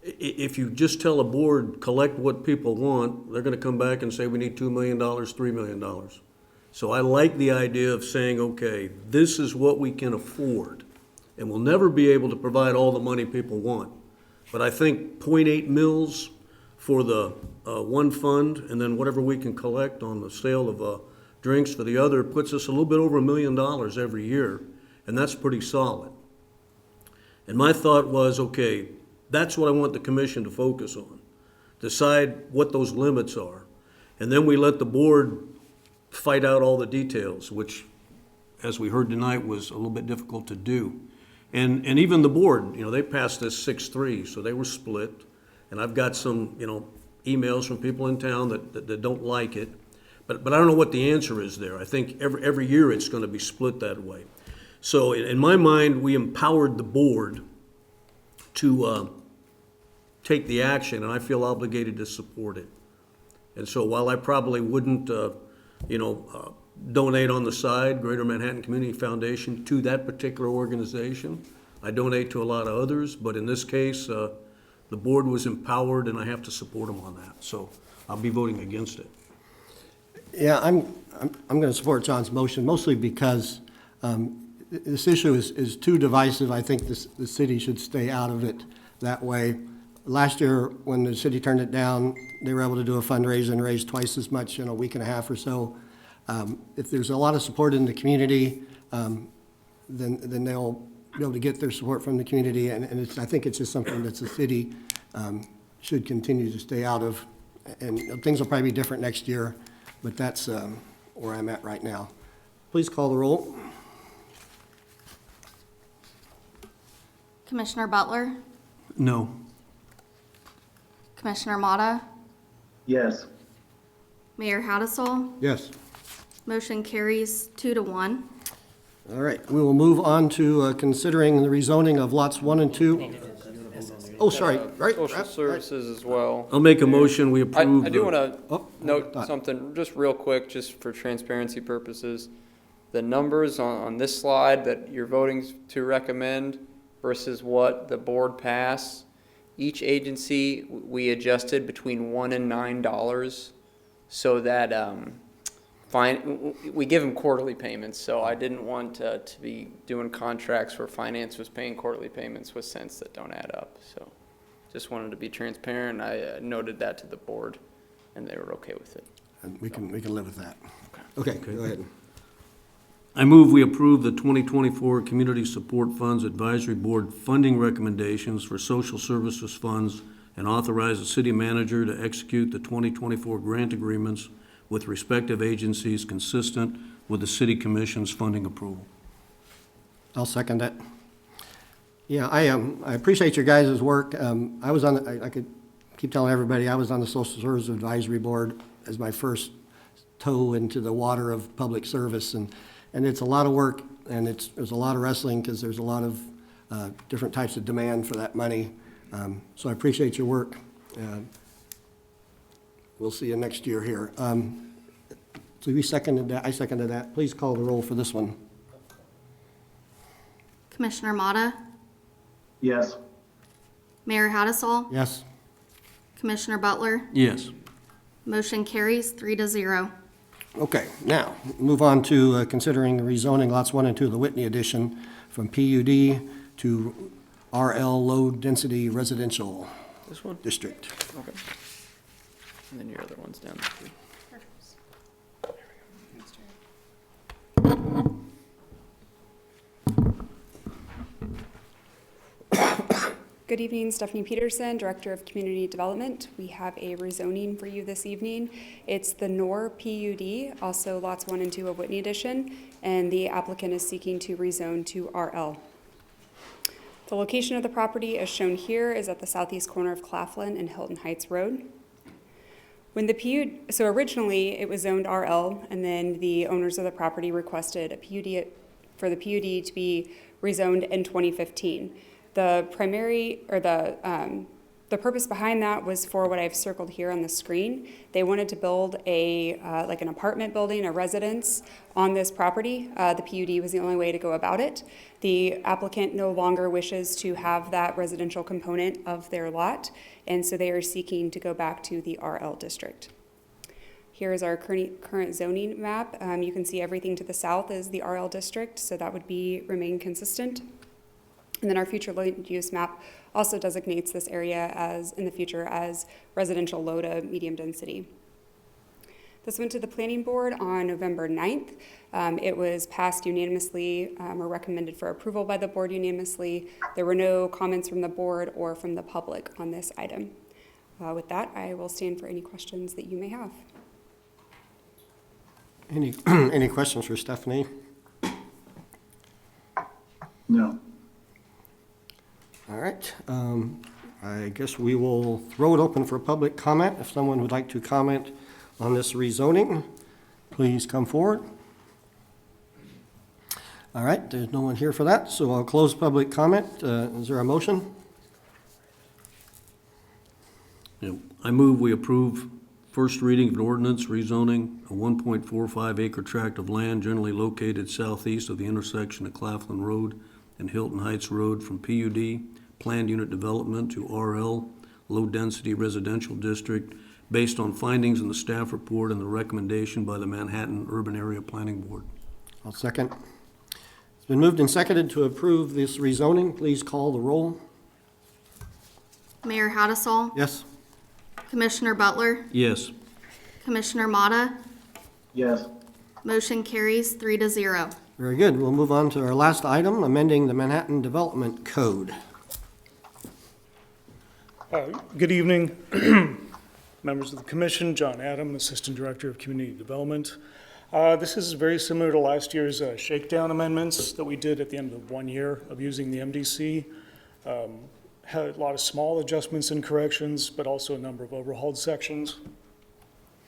if you just tell a board, collect what people want, they're gonna come back and say, we need $2 million, $3 million. So I like the idea of saying, okay, this is what we can afford. And we'll never be able to provide all the money people want. But I think 0.8 mils for the one fund, and then whatever we can collect on the sale of drinks for the other, puts us a little bit over $1 million every year, and that's pretty solid. And my thought was, okay, that's what I want the commission to focus on. Decide what those limits are. And then we let the board fight out all the details, which, as we heard tonight, was a little bit difficult to do. And even the board, they passed this 6-3, so they were split. And I've got some, emails from people in town that don't like it. But I don't know what the answer is there. I think every year it's going to be split that way. So in my mind, we empowered the board to take the action, and I feel obligated to support it. And so while I probably wouldn't, donate on the side, Greater Manhattan Community Foundation, to that particular organization, I donate to a lot of others, but in this case, the board was empowered, and I have to support them on that. So I'll be voting against it. Yeah, I'm going to support John's motion, mostly because this issue is too divisive. I think the city should stay out of it that way. Last year, when the city turned it down, they were able to do a fundraiser and raise twice as much in a week and a half or so. If there's a lot of support in the community, then they'll be able to get their support from the community, and I think it's just something that the city should continue to stay out of. And things will probably be different next year, but that's where I'm at right now. Please call the roll. Commissioner Butler, No. Commissioner Motta, Yes. Mayor Haddisel. Yes. Motion carries 2-1. All right, we will move on to considering the rezoning of lots 1 and 2. Oh, sorry, right? Social services as well. I'll make a motion, we I approve. do want to Oh, note thought. something just real quick, just for transparency purposes. The numbers on this slide that you're voting to recommend versus what the board passed, each agency, we adjusted between $1 and $9 so that we give them quarterly payments. So I didn't want to be doing contracts where finance was paying quarterly payments with cents that don't add up. So just wanted to be transparent. I noted that to the board, and they were okay with it. And we can live with that. Okay, go ahead. I move we approve the 2024 Community Support Funds Advisory Board funding recommendations for social services funds and authorize the city manager to execute the 2024 grant agreements with respective agencies consistent with the city commission's funding approval. I'll second that. Yeah, I appreciate your guys' work. I was on, I could keep telling everybody, I was on the Social Services Advisory Board as my first toe into the water of public service, and it's a lot of work, and there's a lot of wrestling because there's a lot of different types of demand for that money. So I appreciate your work. We'll see you next year here. So you seconded that, I seconded that. Please call the roll for this one. Commissioner Motta, Yes. Mayor Haddisel, Yes? Commissioner Butler. Yes. Motion carries 3-0. Okay, now, move on to considering rezoning lots 1 and 2 of the Whitney Addition from PUD to RL Low Density Residential This one? District. Okay. And then your other one's down there. Good evening, Stephanie Peterson, Director of Community Development. We have a rezoning for you this evening. It's the NOR PUD, also lots 1 and 2 of Whitney Addition, and the applicant is seeking to rezone to RL. The location of the property, as shown here, is at the southeast corner of Claflin and Hylton Heights Road. When the PUD, so originally it was zoned RL, and then the owners of the property requested a PUD for the PUD to be rezoned in 2015. The primary, or the purpose behind that was for what I've circled here on the screen. They wanted to build like an apartment building, a residence on this property. The PUD was the only way to go about it. The applicant no longer wishes to have that residential component of their lot, and so they are seeking to go back to the RL district. Here is our current zoning map. You can see everything to the south is the RL district, so that would remain consistent. And then our future land use map also designates this area in the future as residential low to medium density. This went to the planning board on November 9th. It was passed unanimously or recommended for approval by the board unanimously. There were no comments from the board or from the public on this item. With that, I will stand for any questions that you may have. Any questions for Stephanie? No. All right. I guess we will throw it open for public comment. If someone would like to comment on this rezoning, please come forward. All right, there's no one here for that, so I'll close public comment. Is there a motion? Yeah, I move we approve first reading of an ordinance rezoning a 1.45 acre tract of land generally located southeast of the intersection of Claflin Road and Hylton Heights Road from PUD, planned unit development, to RL, low-density residential district, based on findings in the staff report and the recommendation by the Manhattan Urban Area Planning Board. I'll second. It's been moved and seconded to approve this rezoning. Please call the roll. Mayor Hattasol, Yes? Commissioner Butler, Yes. Commissioner Motta, Yes. motion carries 3-0. Very good. We'll move on to our last item, amending the Manhattan Development Code. Good evening, members of the commission. John Adam, Assistant Director of Community Development. This is very similar to last year's shakedown amendments that we did at the end of 1 year of using the MDC. Had a lot of small adjustments and corrections, but also a number of overhauled sections.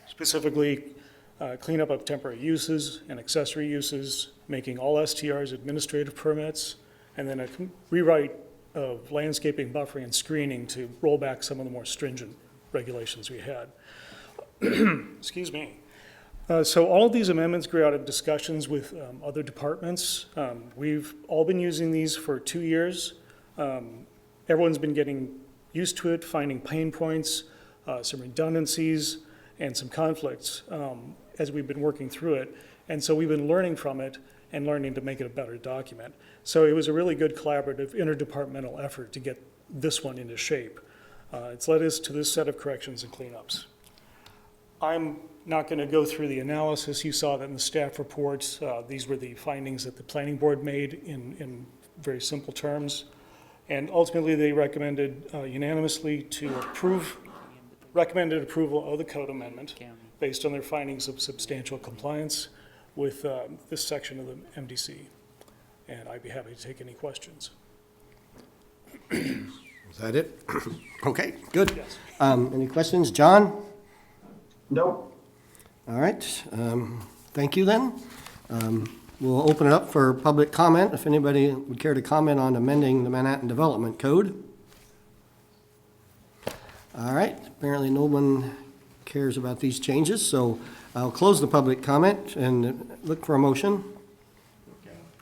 Specifically, cleanup of temporary uses and accessory uses, making all STRs administrative permits, and then a rewrite of landscaping, buffering, and screening to roll back some of the more stringent regulations we had. Excuse me. So all of these amendments grew out of discussions with other departments. We've all been using these for 2 years. Everyone's been getting used to it, finding pain points, some redundancies, and some conflicts as we've been working through it. And so we've been learning from it and learning to make it a better document. So it was a really good collaborative interdepartmental effort to get this one into shape. It's led us to this set of corrections and cleanups. I'm not going to go through the analysis. You saw that in the staff reports. These were the findings that the planning board made in very simple terms. And ultimately, they recommended unanimously to recommended approval of the code amendment based on their findings of substantial compliance with this section of the MDC. And I'd be happy to take any questions. Is that it? Okay, good. Yes. Any questions? John? Nope. All right. Thank you then. We'll open it up for public comment. If anybody would care to comment on amending the Manhattan Development Code. All right. Apparently no one cares about these changes, so I'll close the public comment and look for a motion.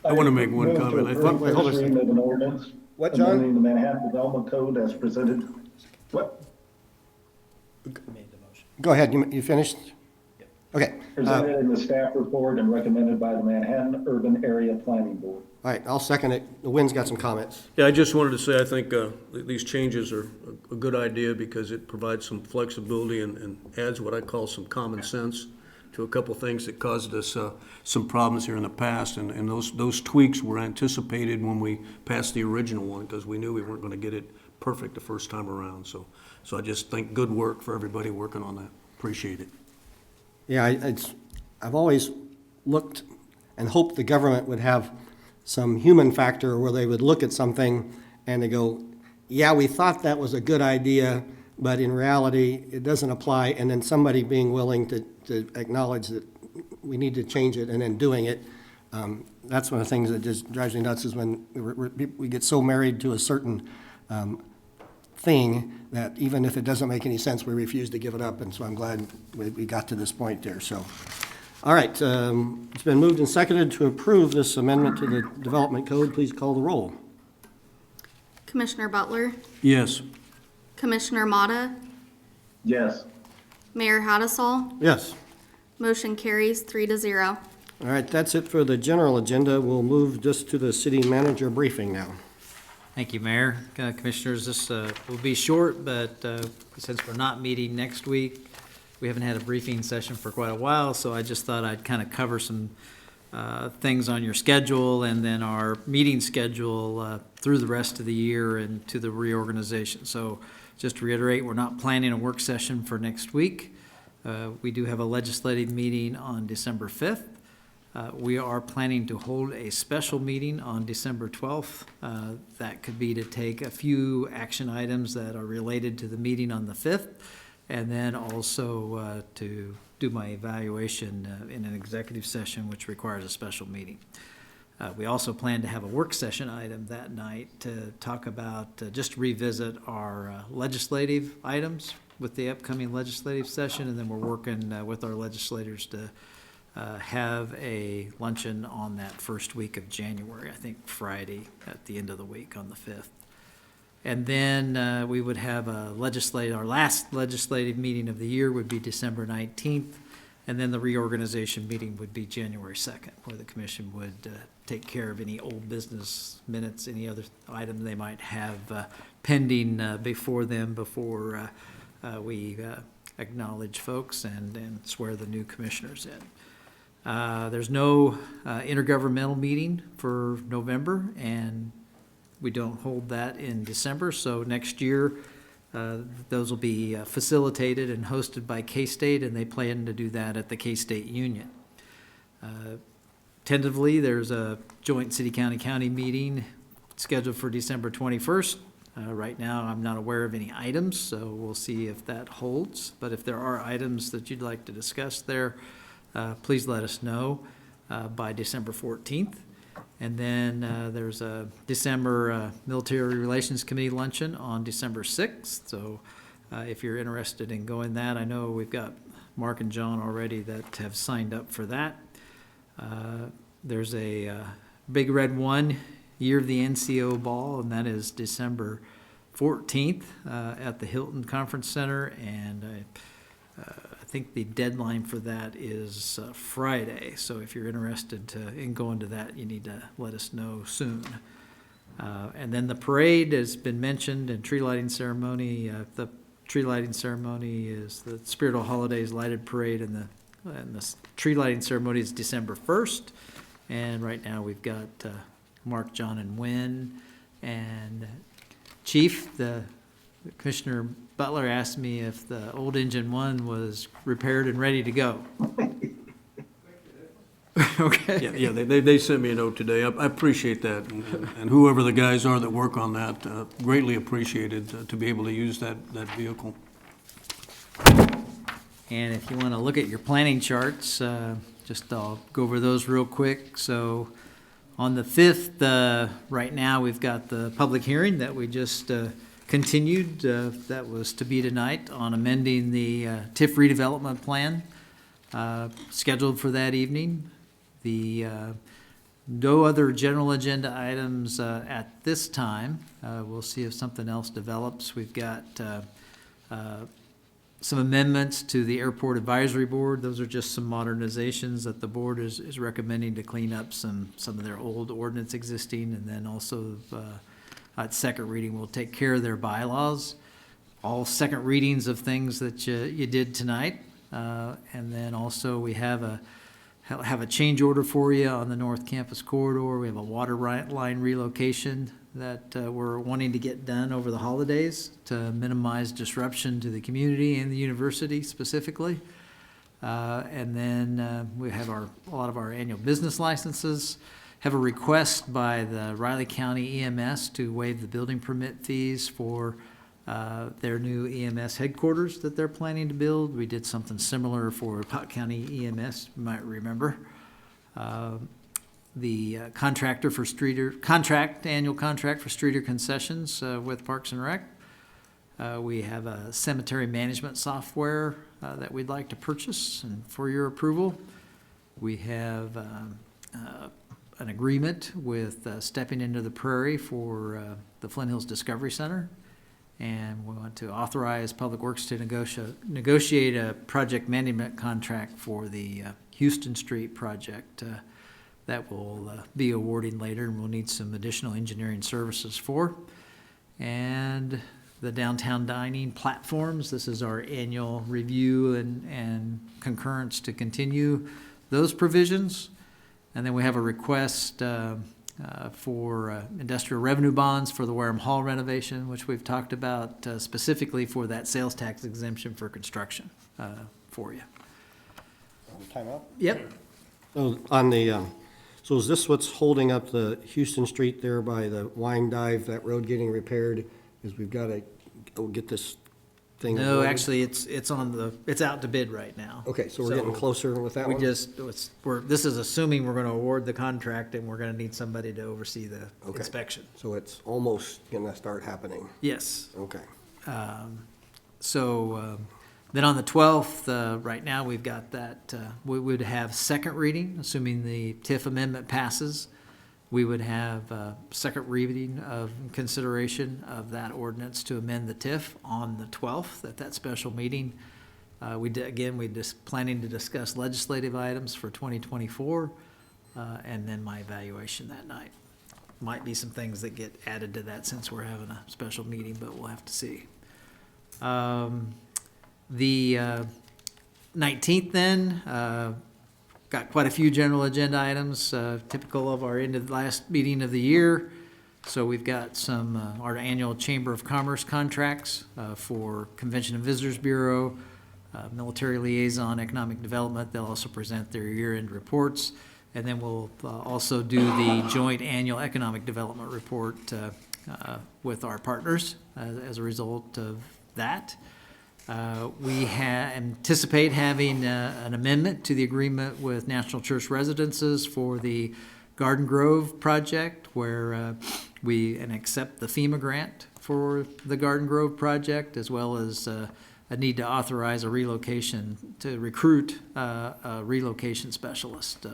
I want to make one Move to comment. I approve thought, Wait, hold on a first reading of an ordinance What, John? amending the Manhattan Development Code as presented. What? Go ahead. You finished? Okay. Presented in the staff report and recommended by the Manhattan Urban Area Planning Board. All right, I'll second it. The Wynn's got some comments. yeah, I just wanted to say, I think these changes are a good idea because it provides some flexibility and adds what I call some common sense to a couple things that caused us some problems here in the past. And those tweaks were anticipated when we passed the original one because we knew we weren't going to get it perfect the first time around. So I just think good work for everybody working on that. Appreciate it. Yeah, I've always looked and hoped the government would have some human factor where they would look at something and they go, yeah, we thought that was a good idea, but in reality, it doesn't apply, and then somebody being willing to acknowledge that we need to change it and then doing it. That's one of the things that just drives me nuts is when we get so married to a certain thing that even if it doesn't make any sense, we refuse to give it up, and so I'm glad we got to this point there. So, all right, it's been moved and seconded to approve this amendment to the Development Code. Please call the roll. Commissioner Butler, Yes. Commissioner Motta, Yes. Mayor Hattasol, Yes. motion carries 3-0. All right, that's it for the general agenda. We'll move just to the city manager briefing now. Thank you, Mayor. Commissioners, this will be short, but since we're not meeting next week, we haven't had a briefing session for quite a while, so I just thought I'd kind of cover some things on your schedule and then our meeting schedule through the rest of the year and to the reorganization. So just to reiterate, we're not planning a work session for next week. We do have a legislative meeting on December 5th. We are planning to hold a special meeting on December 12th. That could be to take a few action items that are related to the meeting on the 5th, and then also to do my evaluation in an executive session, which requires a special meeting. We also plan to have a work session item that night to talk about, just revisit our legislative items with the upcoming legislative session, and then we're working with our legislators to have a luncheon on that first week of January, I think Friday at the end of the week on the 5th. And then we would have our last legislative meeting of the year would be December 19th, and then the reorganization meeting would be January 2nd, where the commission would take care of any old business minutes, any other item they might have pending before them, before we acknowledge folks and swear the new commissioners in. There's no intergovernmental meeting for November, and we don't hold that in December, so next year those will be facilitated and hosted by K-State, and they plan to do that at the K-State Union. Tentatively, there's a joint city-county-county meeting scheduled for December 21st. Right now, I'm not aware of any items, so we'll see if that holds. But if there are items that you'd like to discuss there, please let us know by December 14th. And then there's a December Military Relations Committee luncheon on December 6th. So if you're interested in going that, I know we've got Mark and John already that have signed up for that. There's a Big Red One Year of the NCO Ball, and that is December 14th at the Hylton Conference Center. And I think the deadline for that is Friday, so if you're interested in going to that, you need to let us know soon. And then the parade has been mentioned, and tree lighting ceremony. The tree lighting ceremony is the Spirit of Holidays Lighted Parade, and the tree lighting ceremony is December 1st. And right now we've got Mark, John, and Wynn. And Chief, the Commissioner Butler asked me if the old engine 1 was repaired and ready to go. Okay. Yeah, they sent me a note today. I appreciate that, and whoever the guys are that work on that, greatly appreciated to be able to use that vehicle. And if you want to look at your planning charts, I'll go over those real quick. So on the 5th, right now, we've got the public hearing that we just continued. That was to be tonight on amending the TIF redevelopment plan, scheduled for that evening. No other general agenda items at this time. We'll see if something else develops. We've got some amendments to the Airport Advisory Board. Those are just some modernizations that the board is recommending to clean up some of their old ordinance existing, and then also at second reading we'll take care of their bylaws. All second readings of things that you did tonight, and then also we have a change order for you on the North Campus corridor. We have a water line relocation that we're wanting to get done over the holidays to minimize disruption to the community and the university specifically. And then we have a lot of our annual business licenses. Have a request by the Riley County EMS to waive the building permit fees for their new EMS headquarters that they're planning to build. We did something similar for Pot County EMS, you might remember. The annual contract for streeter concessions with Parks and Rec. We have a cemetery management software that we'd like to purchase and for your approval. We have an agreement with Stepping Into the Prairie for the Flint Hills Discovery Center. And we want to authorize Public Works to negotiate a project management contract for the Houston Street project that we'll be awarding later, and we'll need some additional engineering services for. And the downtown dining platforms. This is our annual review and concurrence to continue those provisions. And then we have a request for industrial revenue bonds for the Wareham Hall renovation, which we've talked about specifically for that sales tax exemption for construction for you. Time out? Yep. So on the, so is this what's holding up the Houston Street there by the wine dive, that road getting repaired? Is we've got to go get this thing? No, rolling? actually, it's out to bid right now. Okay, so we're getting closer with that We one? this is assuming we're gonna award the contract and we're gonna need somebody to oversee the Okay. inspection. So it's almost gonna start happening. Yes. Okay. Then on the 12th, right now, we've got that, we would have second reading, assuming the TIF amendment passes. We would have second reading of consideration of that ordinance to amend the TIF on the 12th at that special meeting. We're just planning to discuss legislative items for 2024, and then my evaluation that night. Might be some things that get added to that since we're having a special meeting, but we'll have to see. The 19th then, got quite a few general agenda items, typical of our end of the last meeting of the year. So we've got some, our annual Chamber of Commerce contracts for Convention and Visitors Bureau, Military Liaison, Economic Development. They'll also present their year-end reports. And then we'll also do the joint annual Economic Development report with our partners as a result of that. We anticipate having an amendment to the agreement with National Church Residences for the Garden Grove project, where we accept the FEMA grant for the Garden Grove project, as well as a need to authorize a relocation, to recruit a relocation specialist.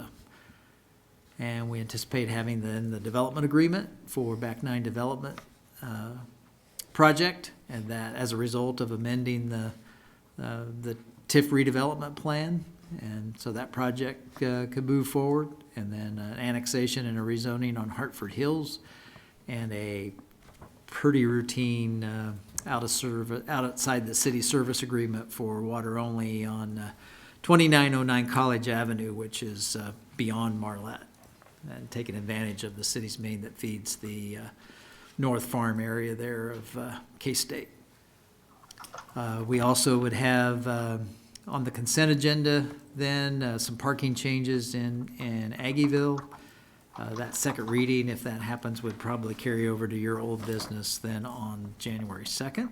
And we anticipate having then the development agreement for Back 9 development project, and that as a result of amending the TIF redevelopment plan, and so that project could move forward, and then an annexation and a rezoning on Hartford Hills, and a pretty routine outside the city service agreement for water only on 2909 College Avenue, which is beyond Marlette, and taking advantage of the city's main that feeds the North Farm area there of K-State. We also would have on the consent agenda then some parking changes in Aggieville. That second reading, if that happens, would probably carry over to your old business then on January 2nd.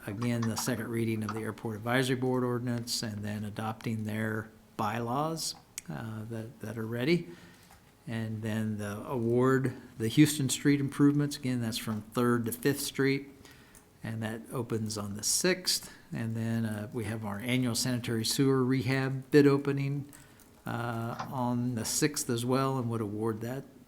Again, the second reading of the Airport Advisory Board ordinance, and then adopting their bylaws that are ready. And then the award, the Houston Street improvements, again, that's from 3rd to 5th Street, and that opens on the 6th. And then we have our annual sanitary sewer rehab bid opening on the 6th as well, and would award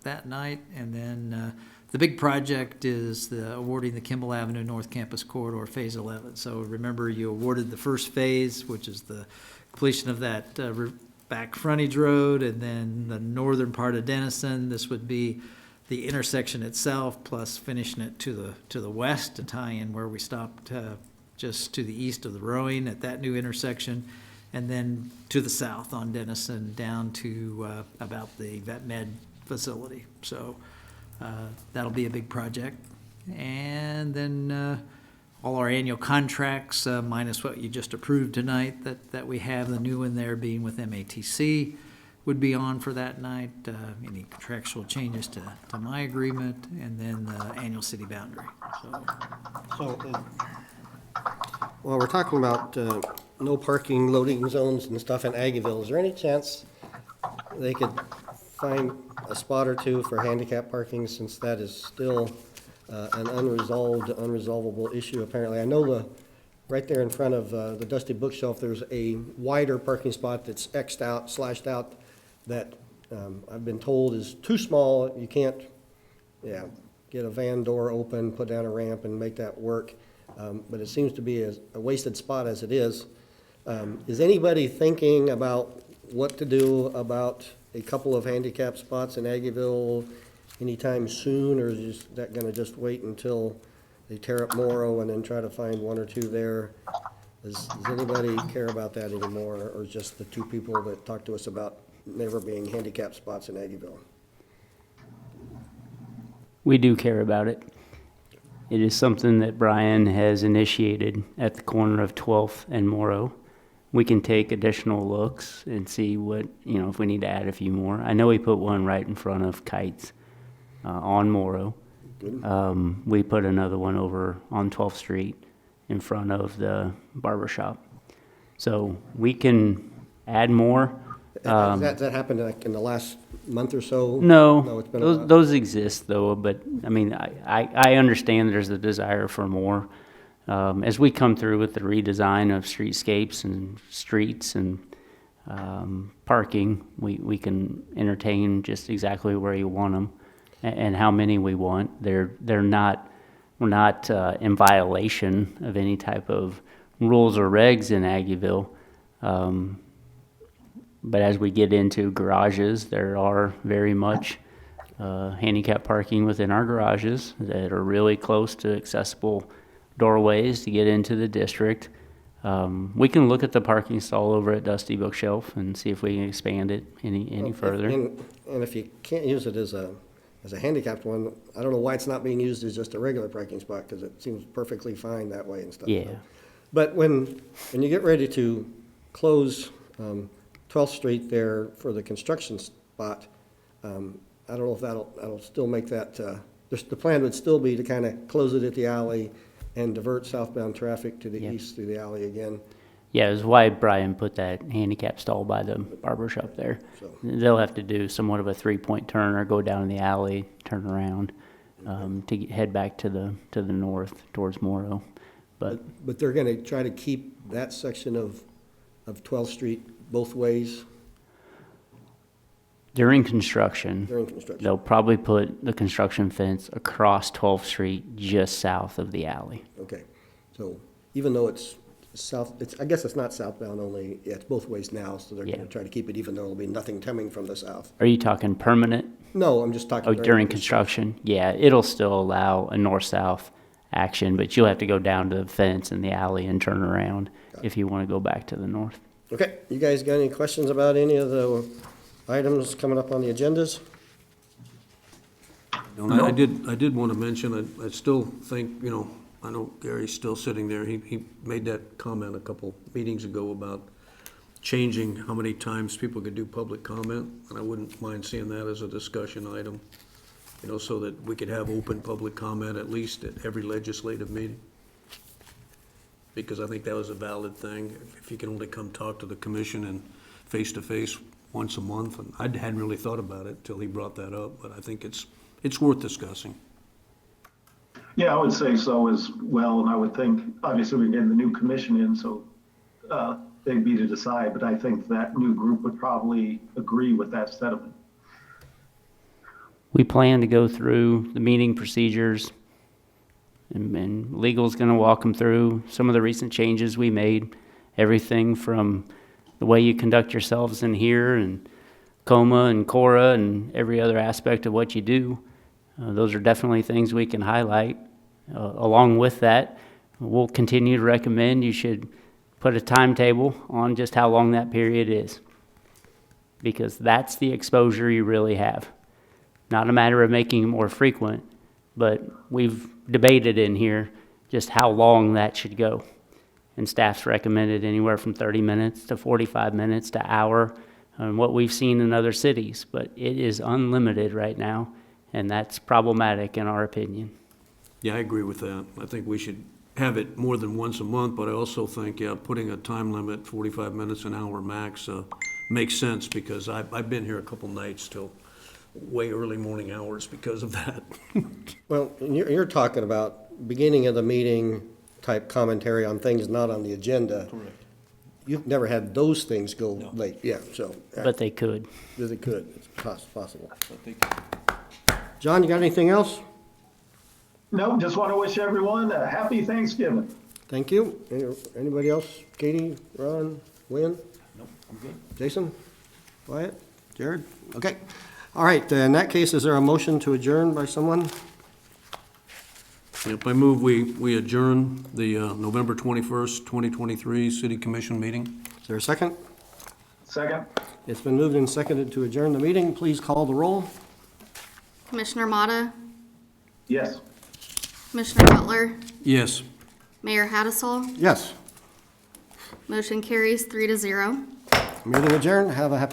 that night. And then the big project is the awarding the Kimball Avenue North Campus Corridor Phase 11. So remember, you awarded the first phase, which is the completion of that back frontage road, and then the northern part of Denison. This would be the intersection itself, plus finishing it to the west to tie in where we stopped just to the east of the Rowing at that new intersection, and then to the south on Denison down to about the vet med facility. So that'll be a big project. And then all our annual contracts, minus what you just approved tonight, that we have, the new one there being with MATC, would be on for that night. Any contractual changes to my agreement, and then the annual city boundary. Well, we're talking about no parking loading zones and stuff in Aggieville. Is there any chance they could find a spot or two for handicap parking, since that is still an unresolvable issue apparently? I know right there in front of the Dusty Bookshelf, there's a wider parking spot that's X'd out, slashed out, that I've been told is too small. You can't, get a van door open, put down a ramp and make that work. But it seems to be a wasted spot as it is. Is anybody thinking about what to do about a couple of handicap spots in Aggieville anytime soon, or is that gonna just wait until they tear up Morrow and then try to find one or two there. Does anybody care about that anymore, or just the two people that talked to us about never being handicap spots in Aggieville? We do care about it. It is something that Brian has initiated at the corner of 12th and Morrow. We can take additional looks and see what, if we need to add a few more. I know we put one right in front of Kites on Morrow. We put another one over on 12th Street in front of the barber shop. So we can add more. Has that happened like in the last month or so? No, It's been a while. those exist though, but I mean, I understand there's a desire for more. As we come through with the redesign of streetscapes and streets and parking, we can entertain just exactly where you want them and how many we want. We're not in violation of any type of rules or regs in Aggieville. But as we get into garages, there are very much handicap parking within our garages that are really close to accessible doorways to get into the district. We can look at the parking stall over at Dusty Bookshelf and see if we can expand it any further. And if you can't use it as a handicapped one, I don't know why it's not being used as just a regular parking spot, because it seems perfectly fine that way and stuff. Yeah. But when you get ready to close 12th Street there for the construction spot, I don't know if that'll still make that, the plan would still be to kind of close it at the alley and divert southbound traffic to the east through the alley again. Yeah, it's why Brian put that handicap stall by the barber shop there. So- They'll have to do somewhat of a 3-point turn or go down the alley, turn around to head back to the north towards Morrow. But But they're going to try to keep that section of 12th Street both ways during construction, during construction. they'll probably put the construction fence across 12th Street just south of the alley. Okay, so even though it's south, I guess it's not southbound only, yeah, it's both ways now, so they're going Yeah. to try to keep it even though there'll be nothing coming from the south. Are you talking permanent? No, I'm just talking. Oh, during construction? Yeah, it'll still allow a north-south action, but you'll have to go down to the fence in the alley and turn around if you want to go back to the north. Okay, you guys got any questions about any of the items coming up on the agendas? I did want to mention, I still think, I know Gary's still sitting there. He made that comment a couple meetings ago about changing how many times people could do public comment, and I wouldn't mind seeing that as a discussion item, so that we could have open public comment at least at every legislative meeting. Because I think that was a valid thing. If you can only come talk to the commission and face-to-face once a month, and I hadn't really thought about it till he brought that up, but I think it's worth discussing. Yeah, I would say so as well, and I would think, obviously, we're getting the new commission in, so they'd be to decide, but I think that new group would probably agree with that sentiment. We plan to go through the meeting procedures, and legal's going to walk them through some of the recent changes we made, everything from the way you conduct yourselves in here and COMA and CORA and every other aspect of what you do. Those are definitely things we can highlight. Along with that, we'll continue to recommend you should put a timetable on just how long that period is, because that's the exposure you really have. Not a matter of making it more frequent, but we've debated in here just how long that should go. And staff's recommended anywhere from 30 minutes to 45 minutes to hour, and what we've seen in other cities. But it is unlimited right now, and that's problematic in our opinion. Yeah, I agree with that. I think we should have it more than once a month, but I also think, putting a time limit, 45 minutes, an hour max, makes sense, because I've been here a couple nights till way early morning hours because of that. Well, you're talking about beginning of the meeting type commentary on things not on the agenda. Correct. You've never had those things go late, yeah, so. But they could. They could, it's possible. John, you got anything else? No, just want to wish everyone a happy Thanksgiving. Thank you. Anybody else? Katie, Ron, Wynn? Nope, I'm good. Jason? Wyatt? Jared? Okay. All right, in that case, is there a motion to adjourn by someone? Yep, I move we adjourn the November 21st, 2023 City Commission meeting. Is there a second? Second? It's been moved and seconded to adjourn the meeting. Please call the roll. Commissioner Motta, Yes. Commissioner Butler, Yes. Mayor Hattasol. Yes. Motion carries 3-0. Meeting adjourned. Have a happy